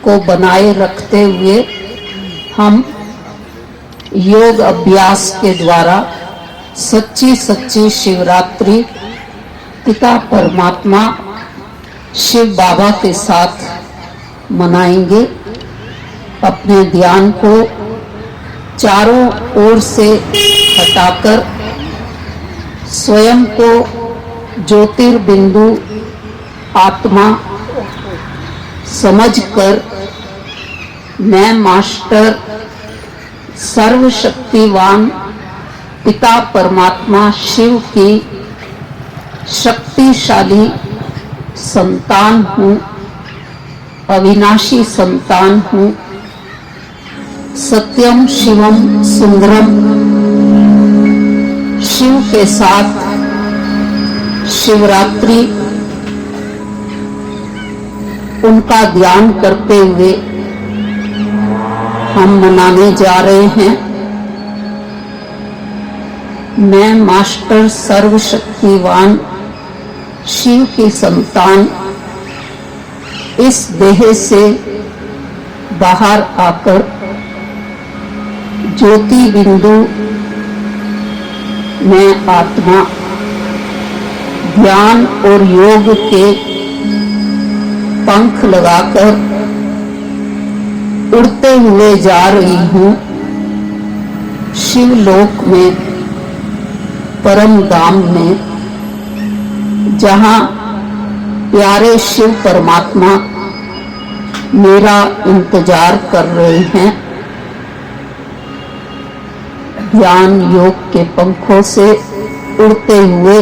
[SPEAKER 10] को बनाए रखते हुए हम योग अभ्यास के द्वारा सच्ची सच्ची शिवरात्रि पिता परमात्मा शिव बाबा के साथ मनाएंगे। अपने ध्यान को चारों ओर से हटाकर स्वयं को ज्योतिर्बिंदु आत्मा समझकर मैं मास्टर सर्वशक्तिवान पिता परमात्मा शिव की शक्तिशाली संतान हूँ, अविनाशी संतान हूँ। सत्यम शिवम सुंदरम शिव के साथ शिवरात्रि उनका ध्यान करते हुए हम मनाने जा रहे हैं। मैं मास्टर सर्वशक्तिवान शिव की संतान इस देह से बाहर आकर ज्योति बिंदु में आत्मा ध्यान और योग के पंख लगाकर उड़ते हुए जा रही हूँ शिवलोक में, परम धाम में, जहाँ प्यारे शिव परमात्मा मेरा इंतजार कर रहे हैं। ज्ञान योग के पंखों से उड़ते हुए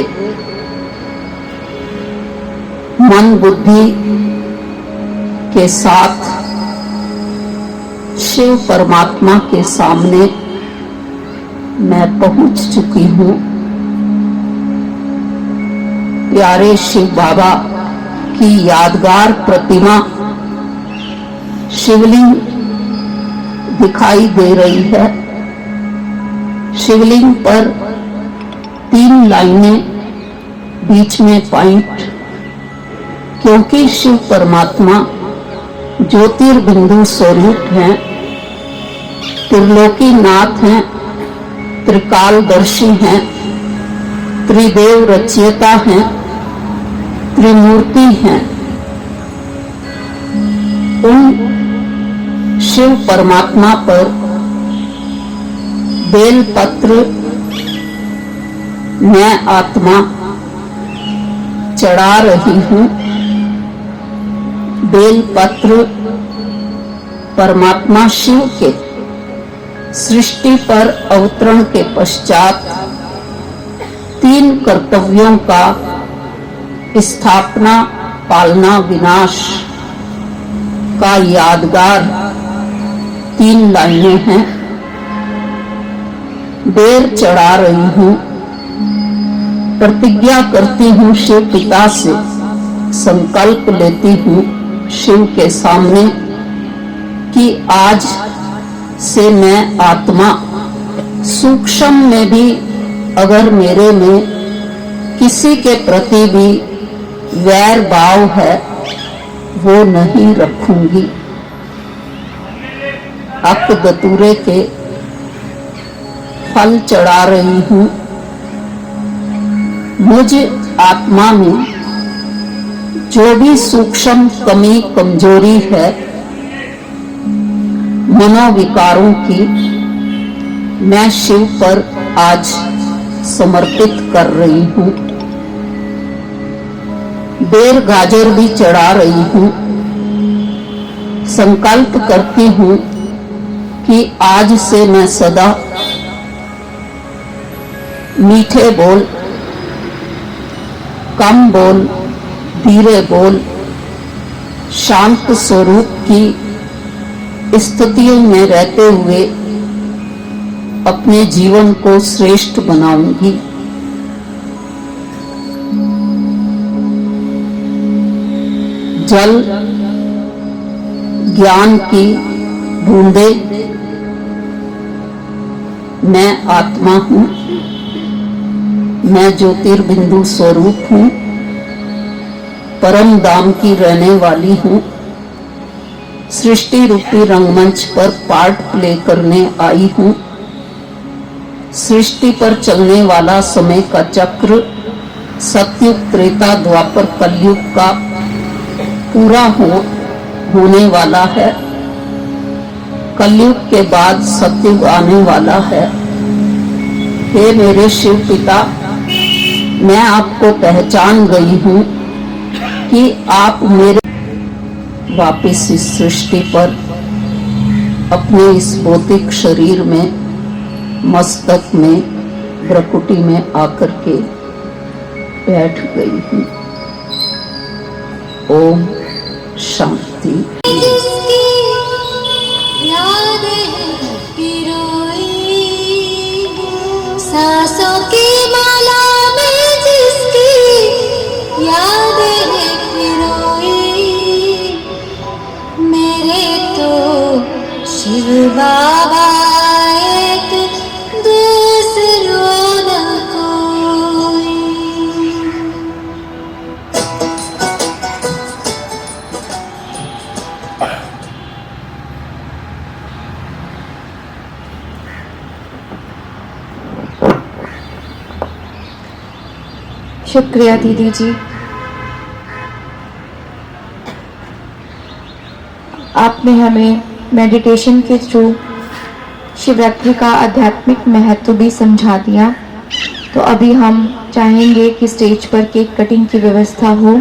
[SPEAKER 10] मन बुद्धि के साथ शिव परमात्मा के सामने मैं पहुंच चुकी हूँ। प्यारे शिव बाबा की यादगार प्रतिमा शिवलिंग दिखाई दे रही है। शिवलिंग पर 3 लाइनें, बीच में पॉइंट, क्योंकि शिव परमात्मा ज्योतिर्बिंदु स्वरूप हैं, त्रिलोकीनाथ हैं, त्रिकालदर्शी हैं, त्रिदेव रचयिता हैं, त्रिमूर्ति हैं। उन शिव परमात्मा पर बेलपत्र मैं आत्मा चढ़ा रही हूँ। बेलपत्र परमात्मा शिव के सृष्टि पर अवतरण के पश्चात 3 कर्तव्यों का स्थापना, पालना, विनाश का यादगार 3 लाइनें हैं। बेर चढ़ा रही हूँ, प्रतिज्ञा करती हूँ शिव पिता से, संकल्प लेती हूँ शिव के सामने कि आज से मैं आत्मा सूक्ष्म में भी अगर मेरे में किसी के प्रति भी वैर भाव है वो नहीं रखूंगी। अक दतूरे के फल चढ़ा रही हूँ। मुझ आत्मा में जो भी सूक्ष्म कमी कमजोरी है मनोविकारों की, मैं शिव पर आज समर्पित कर रही हूँ। बेर गाजर भी चढ़ा रही हूँ। संकल्प करती हूँ कि आज से मैं सदा मीठे बोल, कम बोल, धीरे बोल, शांत स्वरूप की स्थितियों में रहते हुए अपने जीवन को श्रेष्ठ बनाऊंगी। जल ज्ञान की बूंदे मैं आत्मा हूँ, मैं ज्योतिर्बिंदु स्वरूप हूँ, परम धाम की रहने वाली हूँ। सृष्टि रूपी रंगमंच पर पार्ट प्ले करने आई हूँ। सृष्टि पर चलने वाला समय का चक्र सतयुग, त्रेता, द्वापर, कलयुग का पूरा होने वाला है। कलयुग के बाद सतयुग आने वाला है। हे मेरे शिव पिता, मैं आपको पहचान गई हूँ कि आप मेरे वापिस इस सृष्टि पर अपने इस भौतिक शरीर में, मस्तक में, भ्रकुटी में आकर के बैठ गई हूँ। ओम शांति।
[SPEAKER 2] सांसों की माला में जिसकी याद है पिरोई, मेरे तो शिव बाबा एक, दूसरों न कोई।
[SPEAKER 5] शुक्रिया दीदी जी। आपने हमें मेडिटेशन के थ्रू शिवरात्रि का आध्यात्मिक महत्व भी समझा दिया। तो अभी हम चाहेंगे कि स्टेज पर केक कटिंग की व्यवस्था हो।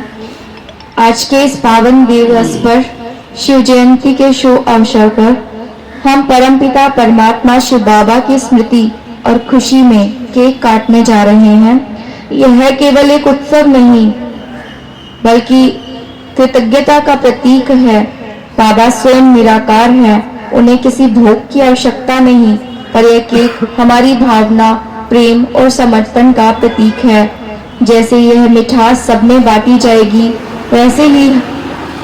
[SPEAKER 5] आज के इस पावन दिवस पर, शिव जयंती के शुभ अवसर पर, हम परमपिता परमात्मा शिव बाबा की स्मृति और खुशी में केक काटने जा रहे हैं। यह केवल एक उत्सव नहीं बल्कि कृतज्ञता का प्रतीक है। बाबा स्वयं निराकार है, उन्हें किसी भोग की आवश्यकता नहीं, पर यह केक हमारी भावना, प्रेम और समर्पण का प्रतीक है। जैसे यह मिठास सब में बांटी जाएगी, वैसे ही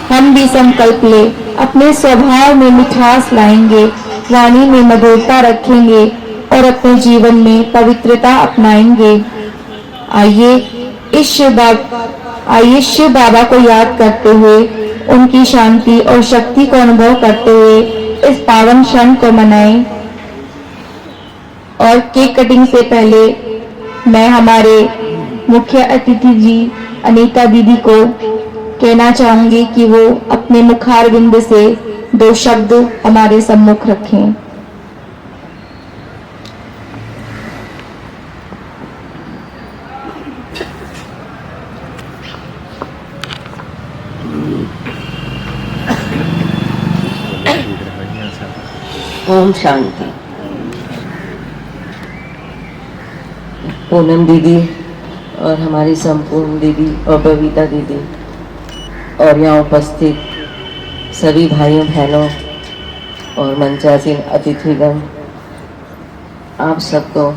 [SPEAKER 5] हम भी संकल्प ले अपने स्वभाव में मिठास लाएंगे, वाणी में मधुरता रखेंगे और अपने जीवन में पवित्रता अपनाएंगे। आइए शिव बाबा को याद करते हुए, उनकी शांति और शक्ति को अनुभव करते हुए इस पावन क्षण को मनाएं। और केक कटिंग से पहले मैं हमारे मुख्य अतिथि जी अनीता दीदी को कहना चाहूंगी कि वो अपने मुखारविंद से 2 शब्द हमारे सम्मुख रखें।
[SPEAKER 10] ओम शांति। पूनम दीदी और हमारी संपूर्ण दीदी और बबीता दीदी और यहाँ उपस्थित सभी भाइयों बहनों और मंचासीन अतिथिगण, आप सबको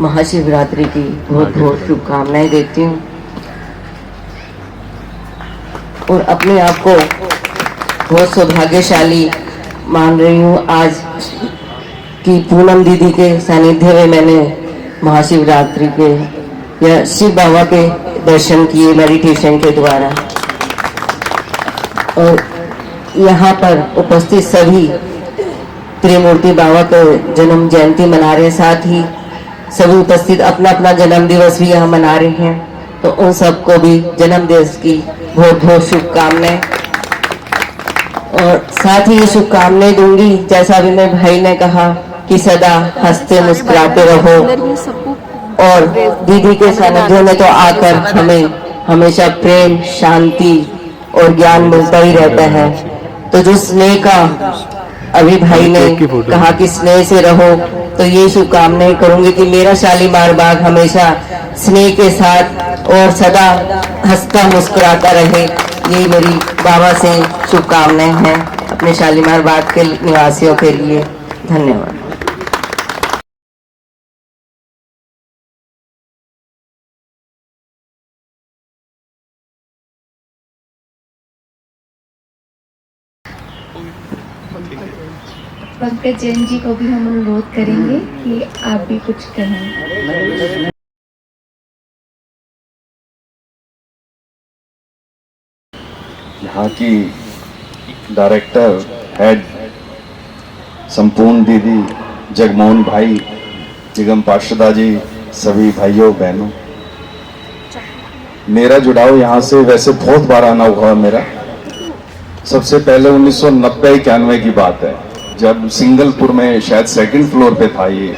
[SPEAKER 10] महाशिवरात्रि की बहुत बहुत शुभकामनाएं देती हूँ और अपने आप को बहुत सौभाग्यशाली मान रही हूँ आज कि पूनम दीदी के सानिध्य में मैंने महाशिवरात्रि के या शिव बाबा के दर्शन किए मेडिटेशन के द्वारा। और यहाँ पर उपस्थित सभी त्रिमूर्ति बाबा को जन्म जयंती मना रहे, साथ ही सभी उपस्थित अपना अपना जन्म दिवस भी यहाँ मना रहे हैं, तो उन सबको भी जन्म दिवस की बहुत बहुत शुभकामनाएं। और साथ ही ये शुभकामनाएं दूंगी, जैसा भी मेरे भाई ने कहा कि सदा हंसते मुस्कुराते रहो, और दीदी के सानिध्य में तो आकर हमें हमेशा प्रेम, शांति और ज्ञान मिलता ही रहता है। तो जो स्नेह का अभी भाई ने कहा कि स्नेह से रहो, तो ये शुभकामनाएं करूंगी कि मेरा शालीमार बाग हमेशा स्नेह के साथ और सदा हंसता मुस्कुराता रहे। यही मेरी बाबा से शुभकामनाएं हैं अपने शालीमार बाग के निवासियों के लिए। धन्यवाद।
[SPEAKER 5] पंकज जैन जी को भी हम अनुरोध करेंगे कि आप भी कुछ कहें।
[SPEAKER 8] यहाँ की डायरेक्टर हेड संपूर्ण दीदी, जगमोहन भाई, निगम पार्षदा जी, सभी भाइयों बहनों, मेरा जुड़ाव यहाँ से वैसे बहुत बार आना हुआ मेरा। सबसे पहले 1990-91 की बात है, जब सिंगलपुर में शायद सेकंड फ्लोर पे था ये,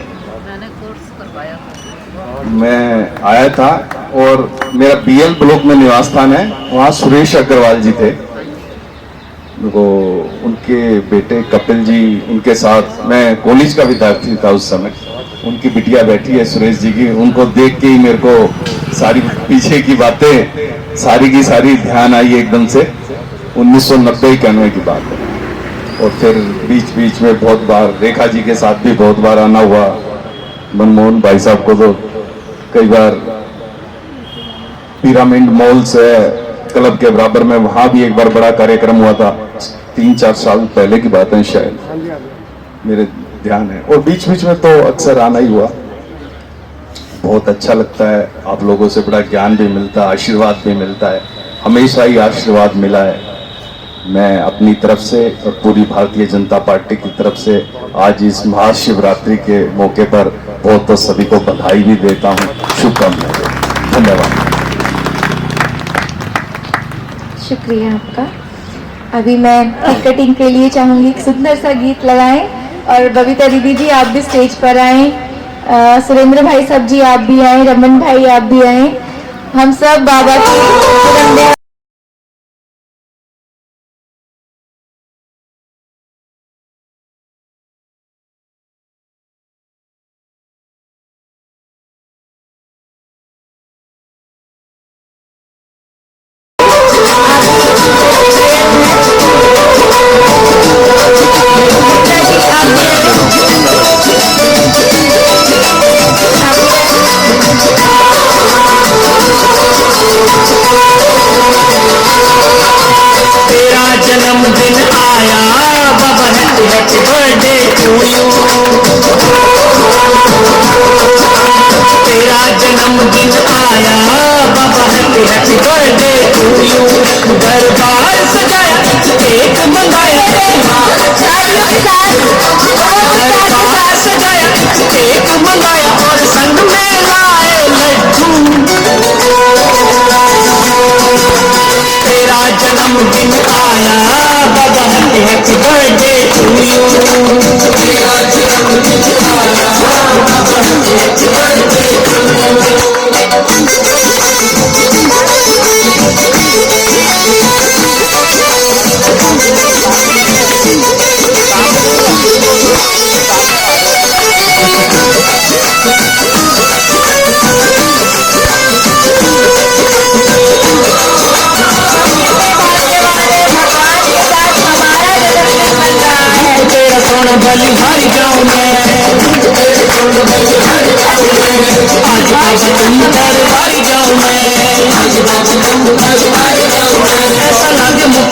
[SPEAKER 8] मैं आया था और मेरा बीएल ब्लॉक में निवास स्थान है, वहाँ सुरेश अग्रवाल जी थे, वो उनके बेटे कपिल जी, उनके साथ मैं कॉलेज का विद्यार्थी था उस समय, उनकी बिटिया बैठी है सुरेश जी की, उनको देख के ही मेरे को सारी पीछे की बातें सारी की सारी ध्यान आई एकदम से। 1990-91 की बात है। और फिर बीच बीच में बहुत बार रेखा जी के साथ भी बहुत बार आना हुआ। मनमोहन भाई साहब को तो कई बार पिरामिड मॉल से क्लब के बराबर में, वहां भी एक बार बड़ा कार्यक्रम हुआ था, 3-4 साल पहले की बात है शायद, मेरे ध्यान है। और बीच बीच में तो अक्सर आना ही हुआ। बहुत अच्छा लगता है, आप लोगों से बड़ा ज्ञान भी मिलता है, आशीर्वाद भी मिलता है, हमेशा ही आशीर्वाद मिला है। मैं अपनी तरफ से और पूरी भारतीय जनता पार्टी की तरफ से आज इस महाशिवरात्रि के मौके पर बहुत तो सभी को बधाई भी देता हूँ, शुभकामनाएं। धन्यवाद।
[SPEAKER 5] शुक्रिया आपका। अभी मैं केक कटिंग के लिए चाहूंगी एक सुंदर सा गीत लगाएं, और बबीता दीदी जी आप भी स्टेज पर आए, सुरेंद्र भाई साहब जी आप भी आए, रमन भाई आप भी आए, हम सब बाबा की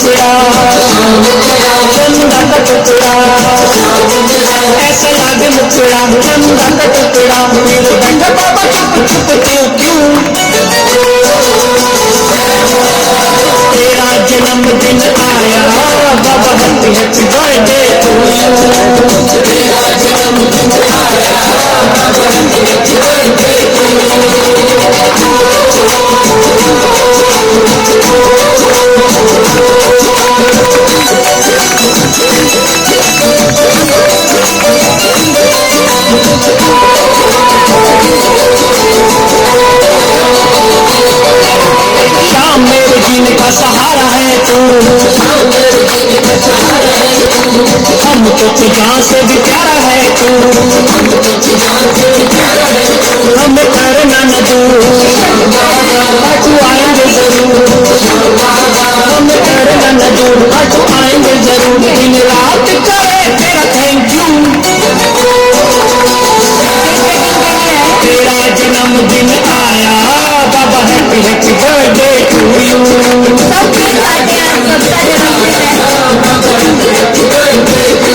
[SPEAKER 6] टुकड़ा, चंदा का टुकड़ा, ऐसा लागे मुखड़ा, चंदा का टुकड़ा। फिर बैठा बाबा चुप चुप क्यों, तेरा जन्मदिन आया बाबा, happy happy birthday to you. तेरा जन्मदिन आया बाबा, हैप्पी हैप्पी बर्थडे टू शाम मेरे जीने का सहारा है तू, हमको तो जान से भी प्यारा है तू, हमें करना न दूर, तू आएंगे जरूर, हमें करना न दूर, तू आएंगे जरूर। दिन रात करे तेरा थैंक यू, तेरा जन्मदिन आया बाबा, happy happy birthday to you. सबके साथ सबका जन्मदिन है बाबा, हैप्पी हैप्पी बर्थडे टू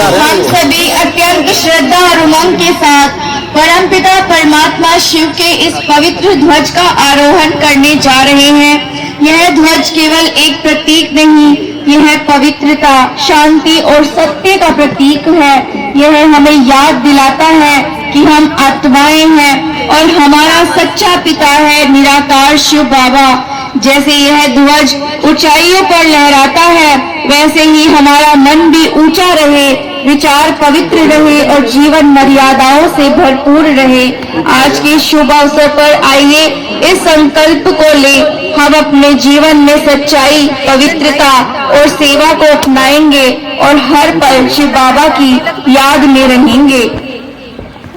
[SPEAKER 5] हम सभी अत्यंत श्रद्धा और उमंग के साथ परमपिता परमात्मा शिव के इस पवित्र ध्वज का आरोहण करने जा रहे हैं। यह ध्वज केवल एक प्रतीक नहीं, यह पवित्रता, शांति और सत्य का प्रतीक है। यह हमें याद दिलाता है कि हम आत्माएं हैं और हमारा सच्चा पिता है निराकार शिव बाबा। जैसे यह ध्वज ऊंचाइयों पर लहराता है, वैसे ही हमारा मन भी ऊंचा रहे, विचार पवित्र रहे और जीवन मर्यादाओं से भरपूर रहे। आज के शुभ अवसर पर आइए इस संकल्प को ले हम अपने जीवन में सच्चाई, पवित्रता और सेवा को अपनाएंगे और हर पल शिव बाबा की याद में रहेंगे।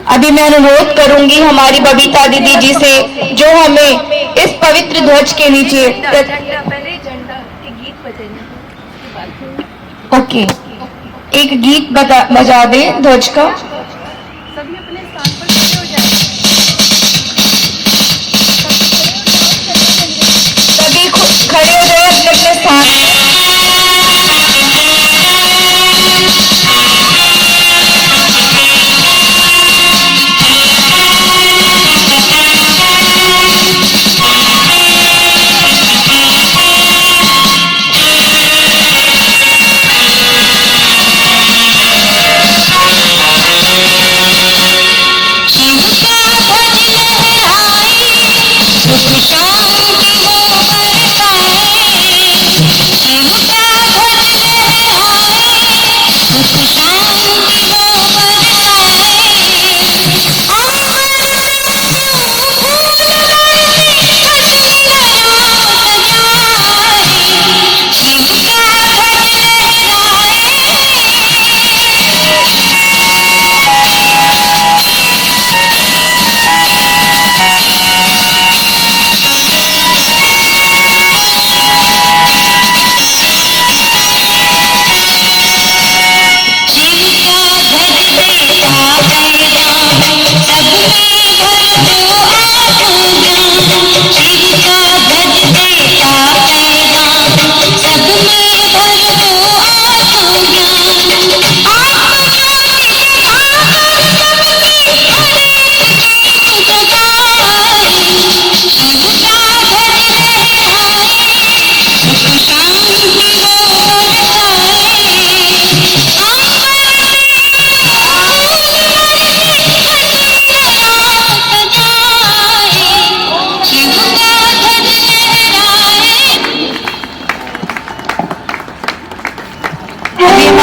[SPEAKER 5] अभी मैं अनुरोध करूंगी हमारी बबीता दीदी जी से, जो हमें इस पवित्र ध्वज के नीचे ओके एक गीत बजा दे ध्वज का।
[SPEAKER 4] सभी अपने स्थान पर खड़े हो जाएं।
[SPEAKER 5] सभी खड़े हो जाए अपने अपने स्थान।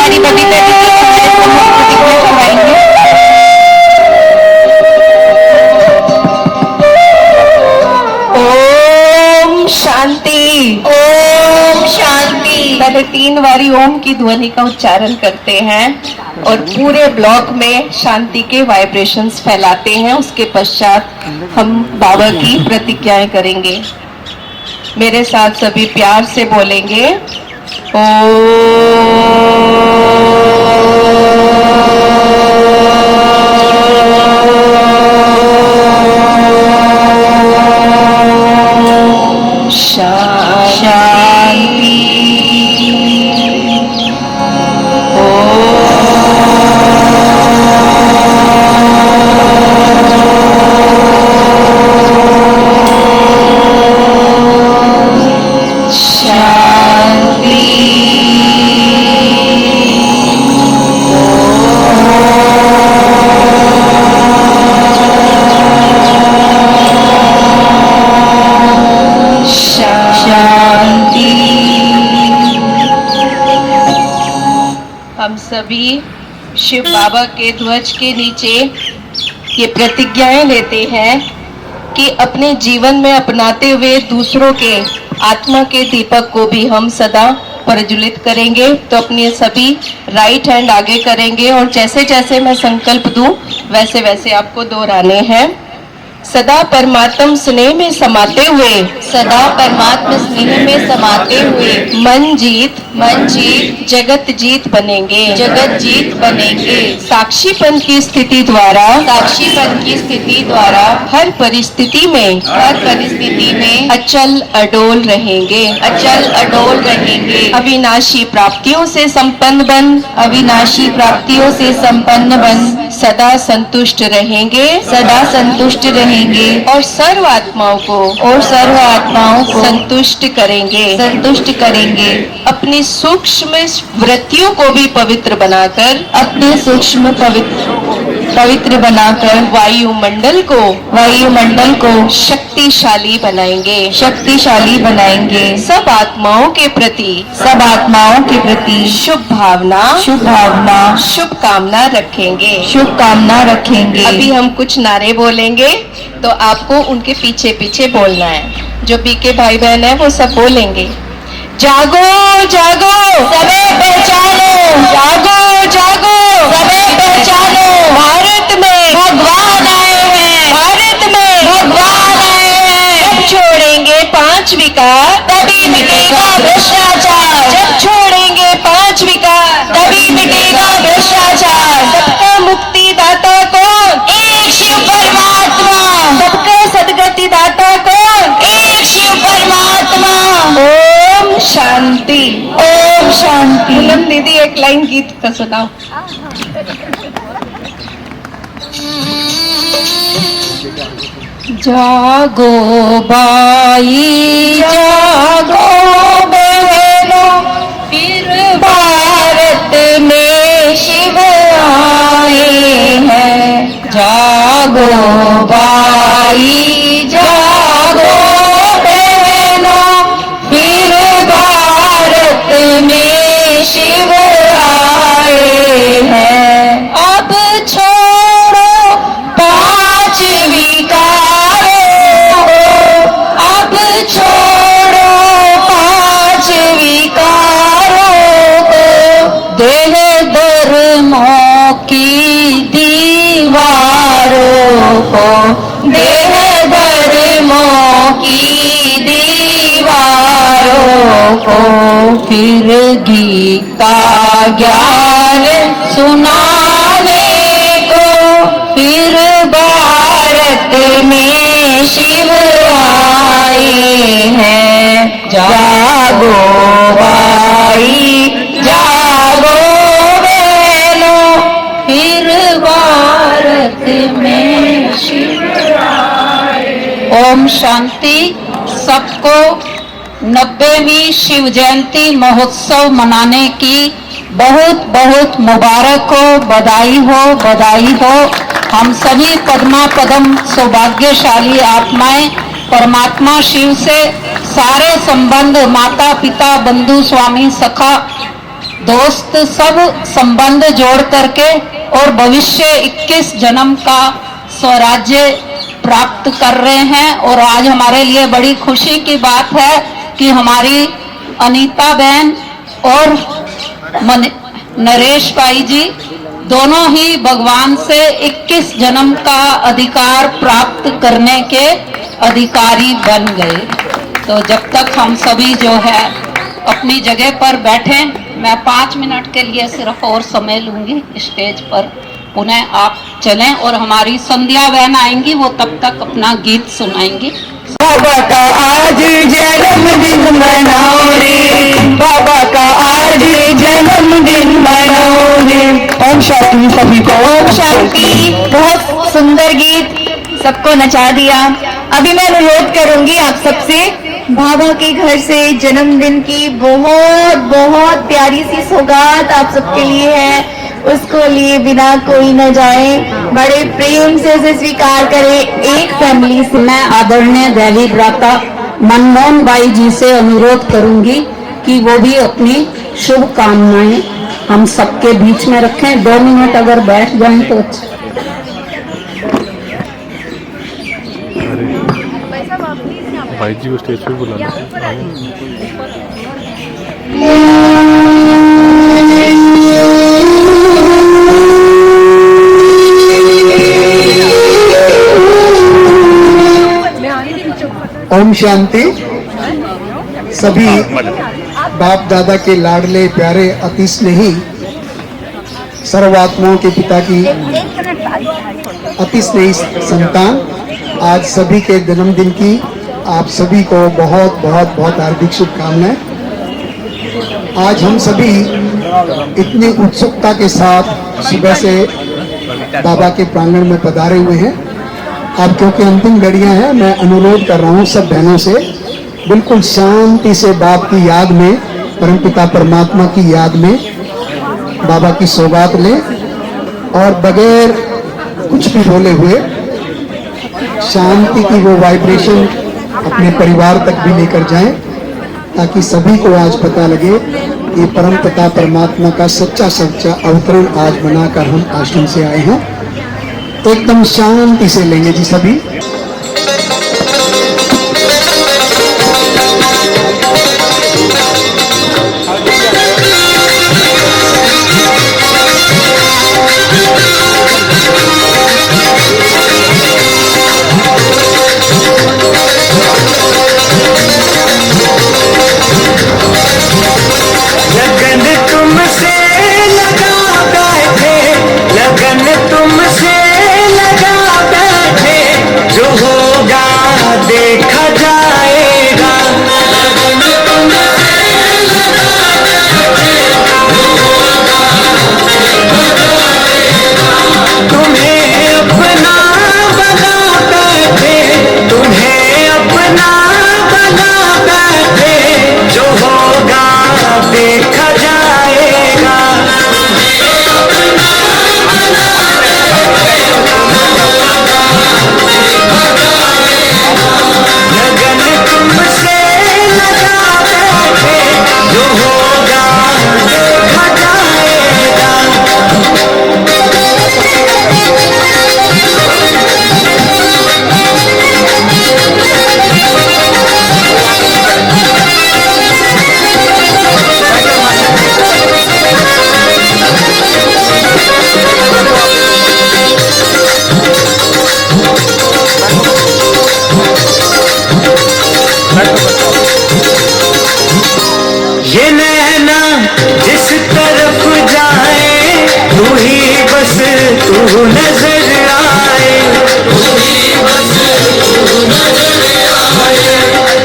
[SPEAKER 11] हमारी बबीता दीदी हमारे सम्मुख प्रतिज्ञा करवाएंगे।
[SPEAKER 4] ओम शांति।
[SPEAKER 11] ओम शांति।
[SPEAKER 4] पहले 3 बारी ओम की ध्वनि का उच्चारण करते हैं और पूरे ब्लॉक में शांति के वाइब्रेशंस फैलाते हैं। उसके पश्चात हम बाबा की प्रतिज्ञाएं करेंगे। मेरे साथ सभी प्यार से बोलेंगे सभी शिव बाबा के ध्वज के नीचे ये प्रतिज्ञाएं लेते हैं कि अपने जीवन में अपनाते हुए दूसरों के आत्मा के दीपक को भी हम सदा प्रज्वलित करेंगे। तो अपने सभी राइट हैंड आगे करेंगे और जैसे जैसे मैं संकल्प दूं वैसे वैसे आपको दोहराने हैं। सदा परमात्म स्नेह में समाते हुए,
[SPEAKER 11] सदा परमात्मा स्नेह में समाते हुए
[SPEAKER 4] मन जीत जगत जीत बनेंगे,
[SPEAKER 11] जगत जीत बनेंगे।
[SPEAKER 4] साक्षीपन की स्थिति द्वारा,
[SPEAKER 11] साक्षीपन की स्थिति द्वारा
[SPEAKER 4] हर परिस्थिति में अचल अडोल रहेंगे,
[SPEAKER 11] अचल अडोल रहेंगे।
[SPEAKER 4] अविनाशी प्राप्तियों से संपन्न बन,
[SPEAKER 11] अविनाशी प्राप्तियों से संपन्न बन
[SPEAKER 4] सदा संतुष्ट रहेंगे,
[SPEAKER 11] सदा संतुष्ट रहेंगे
[SPEAKER 4] और सर्व आत्माओं को संतुष्ट करेंगे,
[SPEAKER 11] संतुष्ट करेंगे।
[SPEAKER 4] अपनी सूक्ष्म वृत्तियों को भी पवित्र बनाकर,
[SPEAKER 11] अपने सूक्ष्म पवित्र बनाकर
[SPEAKER 4] वायुमंडल को शक्तिशाली बनाएंगे,
[SPEAKER 11] शक्तिशाली बनाएंगे।
[SPEAKER 4] सब आत्माओं के प्रति शुभ भावना, शुभ कामना रखेंगे। अभी हम कुछ नारे बोलेंगे तो आपको उनके पीछे पीछे बोलना है। जो बीके भाई बहन है वो सब बोलेंगे। जागो जागो
[SPEAKER 11] सबे पहचानो,
[SPEAKER 4] जागो जागो
[SPEAKER 11] सबे पहचानो।
[SPEAKER 4] भारत में
[SPEAKER 11] भगवान आए हैं,
[SPEAKER 4] भारत में
[SPEAKER 11] भगवान आए हैं।
[SPEAKER 4] जब छोड़ेंगे 5 विकार
[SPEAKER 11] तभी मिटेगा भ्रष्टाचार,
[SPEAKER 4] जब छोड़ेंगे 5 विकार
[SPEAKER 11] तभी मिटेगा भ्रष्टाचार।
[SPEAKER 4] सबका मुक्ति दाता कौन?
[SPEAKER 11] एक शिव परमात्मा,
[SPEAKER 4] सबका सदगति दाता कौन?
[SPEAKER 11] एक शिव परमात्मा।
[SPEAKER 4] ओम शांति।
[SPEAKER 11] ओम शांति।
[SPEAKER 4] पूनम दीदी एक लाइन गीत का सुनाओ।
[SPEAKER 10] जागो बाई जागो बहनों, फिर भारत में शिव आए हैं। जागो बाई जागो बहनों, फिर भारत में शिव आए हैं। अब छोड़ो 5 विकारों को, अब छोड़ो 5 विकारों को। देह धर्मों की दीवारों को, देह धर्मों की दीवारों को। फिर गीता ज्ञान सुनाने को, फिर भारत में शिव आए हैं। जागो भाई जागो बहनों, फिर भारत में शिव आए। ओम शांति। सबको 90वीं शिव जयंती महोत्सव मनाने की बहुत बहुत मुबारक हो, बधाई हो, बधाई हो। हम सभी पद्मा पदम सौभाग्यशाली आत्माएं परमात्मा शिव से सारे संबंध, माता पिता बंधु स्वामी सखा दोस्त सब संबंध जोड़ करके और भविष्य 21 जन्म का स्वराज्य प्राप्त कर रहे हैं। और आज हमारे लिए बड़ी खुशी की बात है कि हमारी अनीता बहन और नरेश भाई जी दोनों ही भगवान से 21 जन्म का अधिकार प्राप्त करने के अधिकारी बन गए। तो जब तक हम सभी जो है अपनी जगह पर बैठे, मैं 5 मिनट के लिए सिर्फ और समय लूंगी स्टेज पर, पुनः आप चलें और हमारी संध्या बहन आएंगी, वो तब तक अपना गीत सुनाएंगी।
[SPEAKER 12] बाबा का आज जन्मदिन मनाओ रे, बाबा का आज जन्मदिन मनाओ रे। ओम शांति सभी को।
[SPEAKER 11] ओम शांति। बहुत सुंदर गीत, सबको नचा दिया। अभी मैं अनुरोध करूंगी आप सबसे, बाबा के घर से जन्मदिन की बहुत बहुत प्यारी सी सौगात आप सबके लिए है, उसको लिए बिना कोई न जाए, बड़े प्रेम से उसे स्वीकार करें एक फैमिली से।
[SPEAKER 10] मैं आदरणीय दैवी भ्राता मनमोहन भाई जी से अनुरोध करूंगी कि वो भी अपनी शुभकामनाएं हम सबके बीच में रखें। 2 मिनट अगर बैठ जाएं तो अच्छा।
[SPEAKER 13] भाई जी को स्टेज पे बुलाना।
[SPEAKER 9] ओम शांति। सभी बाप दादा के लाडले प्यारे अति स्नेही सर्वात्माओं के पिता की अति स्नेही संतान, आज सभी के जन्मदिन की आप सभी को बहुत बहुत बहुत हार्दिक शुभकामनाएं। आज हम सभी इतनी उत्सुकता के साथ सुबह से बाबा के प्रांगण में पधारे हुए हैं। अब क्योंकि अंतिम घड़ियां हैं, मैं अनुरोध कर रहा हूं सब बहनों से, बिल्कुल शांति से बाप की याद में, परमपिता परमात्मा की याद में बाबा की सौगात लें और बगैर कुछ भी बोले हुए शांति की वो वाइब्रेशन अपने परिवार तक भी लेकर जाएं, ताकि सभी को आज पता लगे ये परमपिता परमात्मा का सच्चा सच्चा अवतरण आज बनाकर हम आश्रम से आए हैं। एकदम शांति से लेंगे जी सभी।
[SPEAKER 12] ये नैना जिस तरफ जाए तू ही बस तू नजर आए, तू ही बस तू नजर आए,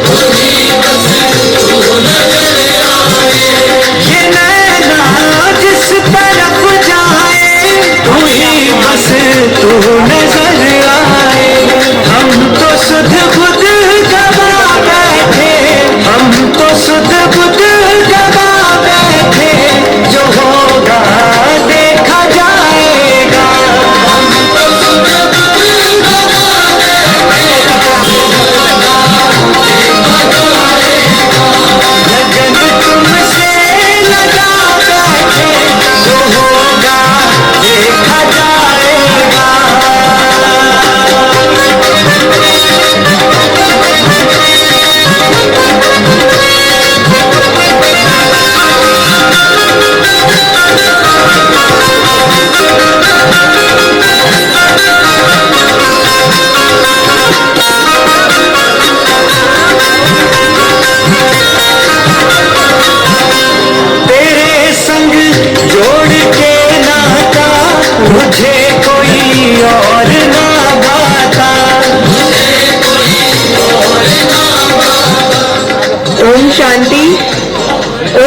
[SPEAKER 12] तू ही बस तू नजर आए। ये नैना जिस तरफ जाए तू ही बस तू नजर आए। हम तो सुध बुध गवा बैठे, हम तो सुध बुध गवा बैठे, जो होगा देखा जाएगा।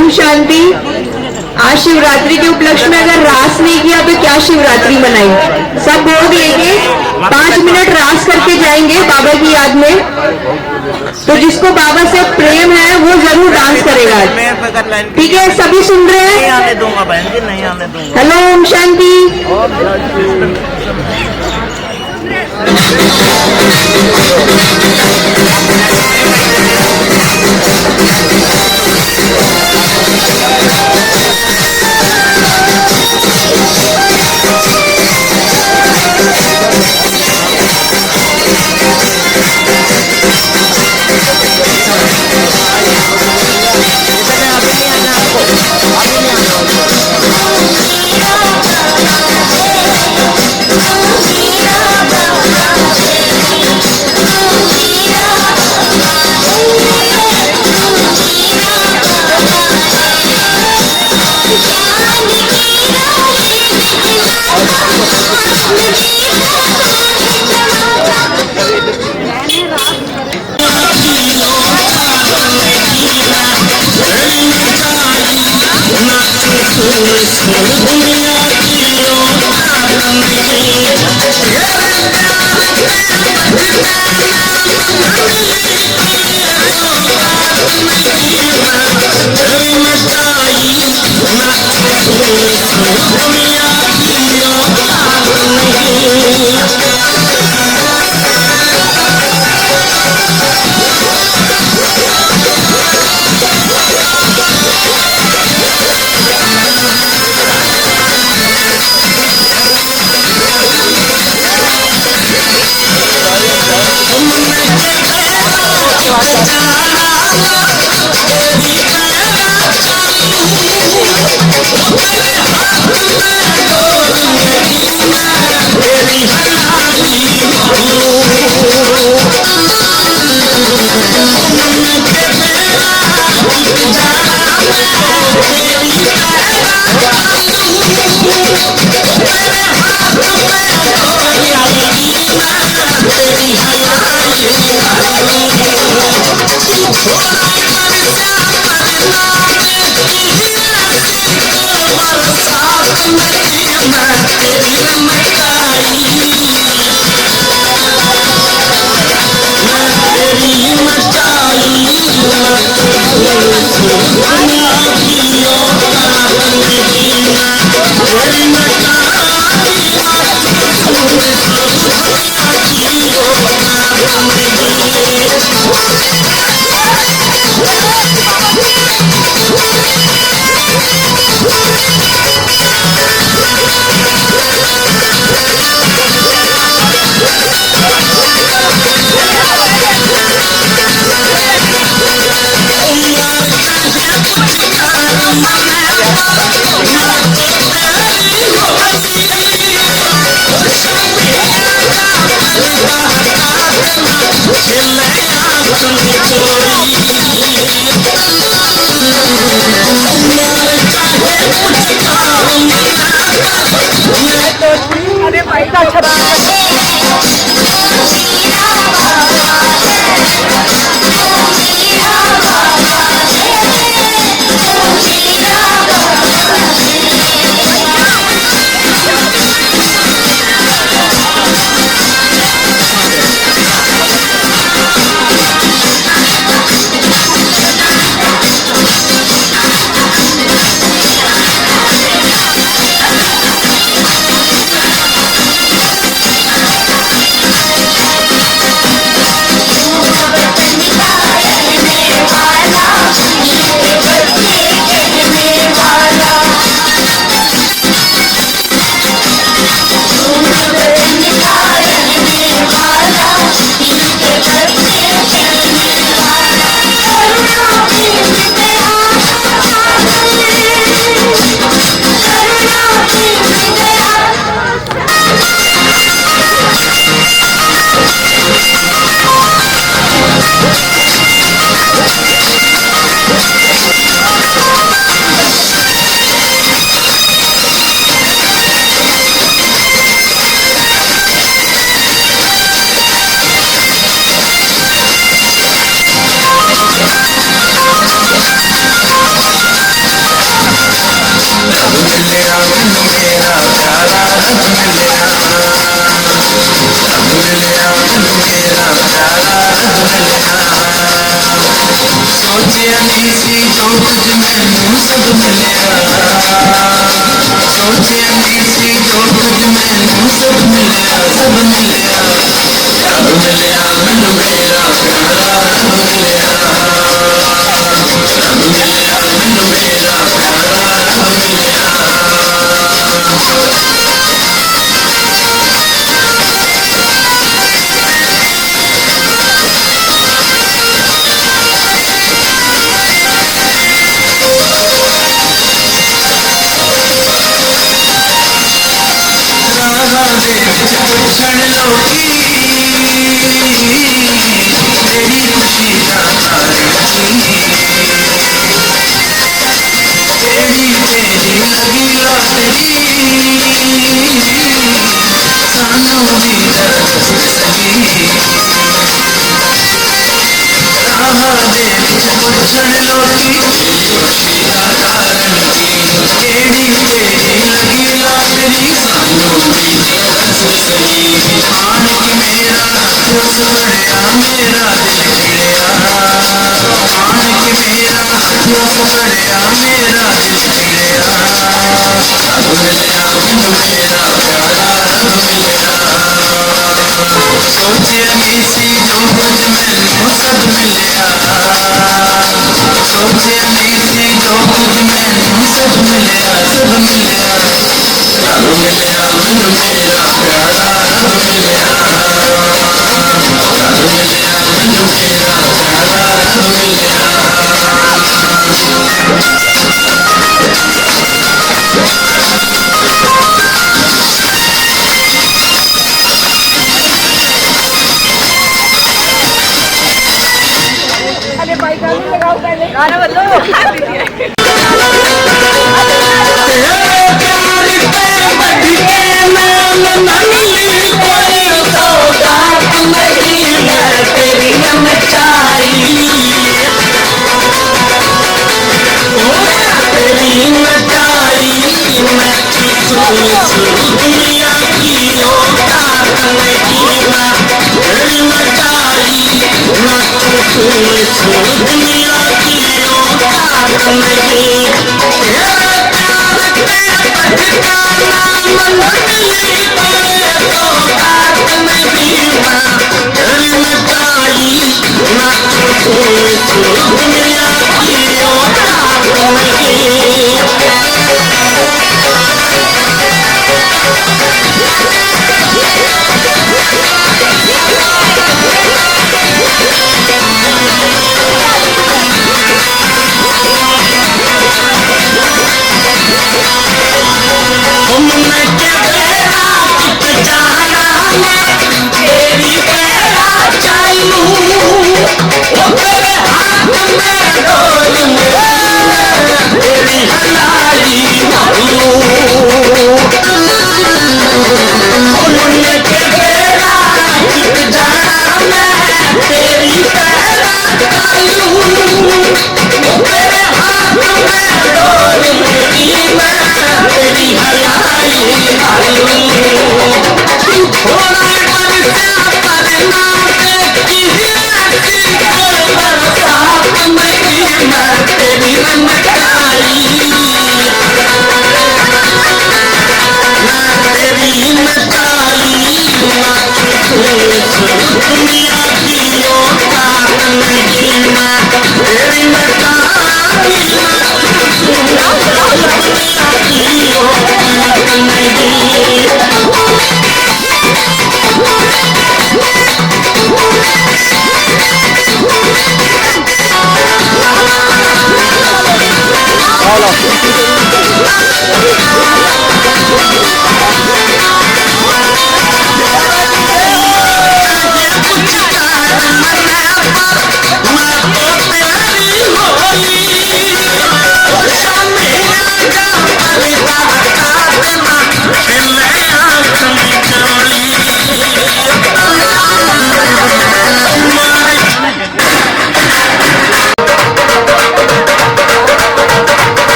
[SPEAKER 12] ओम शांति। आज शिवरात्रि के उपलक्ष्य में अगर रास नहीं किया तो क्या शिवरात्रि मनाई। सब भोग लेके 5 मिनट रास करके जाएंगे बाबा की याद में। तो जिसको बाबा से प्रेम है वो जरूर डांस करेगा। ठीक है, सभी सुन रहे हैं? नहीं आने दूंगा बहन जी, नहीं आने दूंगा। हेलो, ओम शांति।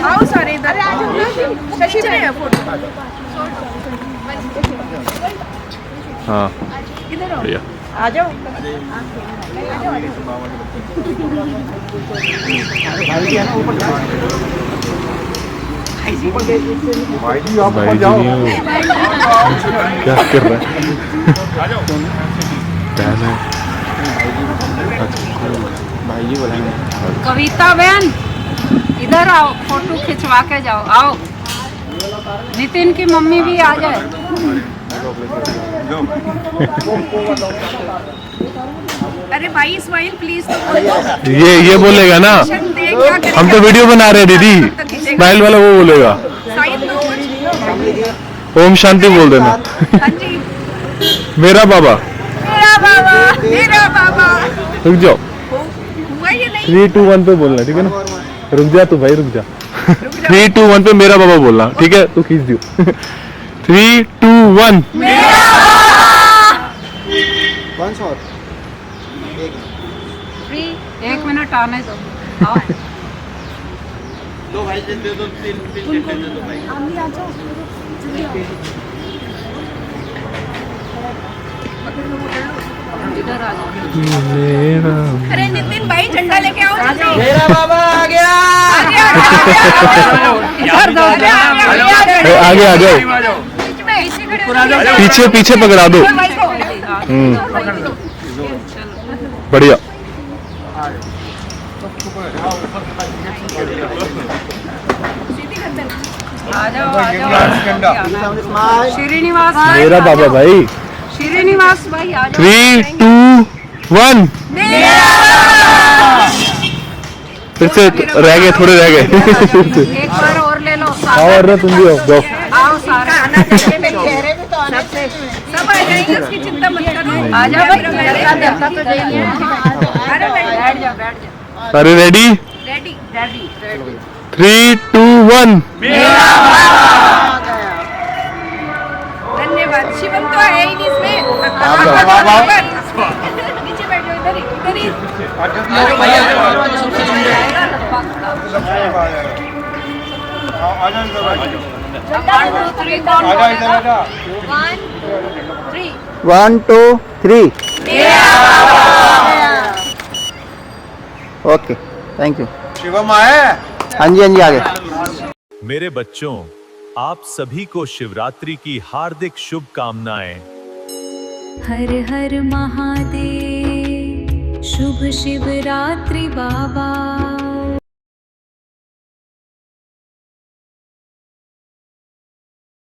[SPEAKER 3] आओ सारे इधर शशि में है फोटो
[SPEAKER 13] हाँ
[SPEAKER 3] इधर आओ
[SPEAKER 13] बढ़िया
[SPEAKER 3] आ जाओ
[SPEAKER 13] भाई जी आप क्या कर रहा है बहन है भाई जी बोलेंगे
[SPEAKER 11] कविता बहन इधर आओ, फोटो खिंचवा के जाओ। आओ, नितिन की मम्मी भी आ जाए।
[SPEAKER 3] अरे भाई इस्माइल प्लीज तो
[SPEAKER 13] ये बोलेगा ना, हम तो वीडियो बना रहे हैं दीदी, स्माइल वाला वो बोलेगा। ओम शांति बोल देना। मेरा बाबा
[SPEAKER 3] मेरा बाबा
[SPEAKER 13] रुक जाओ,
[SPEAKER 3] हुआ ये नहीं
[SPEAKER 13] 3, 2, 1 पे बोलना, ठीक है ना। रुक जा तू भाई, रुक जा। 3, 2, 1 पे मेरा बाबा बोलना, ठीक है। तू खींच दियो। 3, 2, 1
[SPEAKER 11] एक मिनट आने दो। आओ।
[SPEAKER 8] दो भाई दे दो, 3 चेक दे दो भाई।
[SPEAKER 11] इधर आ जाओ।
[SPEAKER 3] अरे नितिन भाई झंडा लेके आओ
[SPEAKER 6] मेरा बाबा आ गया।
[SPEAKER 13] आगे आ जाओ, पीछे पीछे पकड़ा दो। बढ़िया।
[SPEAKER 11] आ जाओ। श्रीनिवास
[SPEAKER 13] मेरा बाबा भाई।
[SPEAKER 11] श्रीनिवास भाई आ जाओ।
[SPEAKER 13] 3, 2, 1 फिर से रह गए, थोड़े रह गए।
[SPEAKER 11] एक बार और ले लो।
[SPEAKER 13] और ना तुम भी आओ, जाओ।
[SPEAKER 11] आओ सारे आना चाहिए, मेरे चेहरे भी तो आने से सब आ जाएंगे, उसकी चिंता मत करो। आ जाओ भाई, देखा तो जाइए। अरे बैठ जाओ, बैठ जाओ।
[SPEAKER 13] अरे रेडी?
[SPEAKER 11] Ready ready ready.
[SPEAKER 13] 3, 2, 1
[SPEAKER 3] धन्यवाद। शिवम तो है ही नहीं इसमें। नीचे बैठो, इधर ही इधर ही।
[SPEAKER 6] One two three. Okay, thank you.
[SPEAKER 7] Shivam आए?
[SPEAKER 6] हाँ जी, हाँ जी, आगे।
[SPEAKER 1] मेरे बच्चों, आप सभी को शिवरात्रि की हार्दिक शुभकामनाएं।
[SPEAKER 14] हर हर महादेव, शुभ शिवरात्रि बाबा।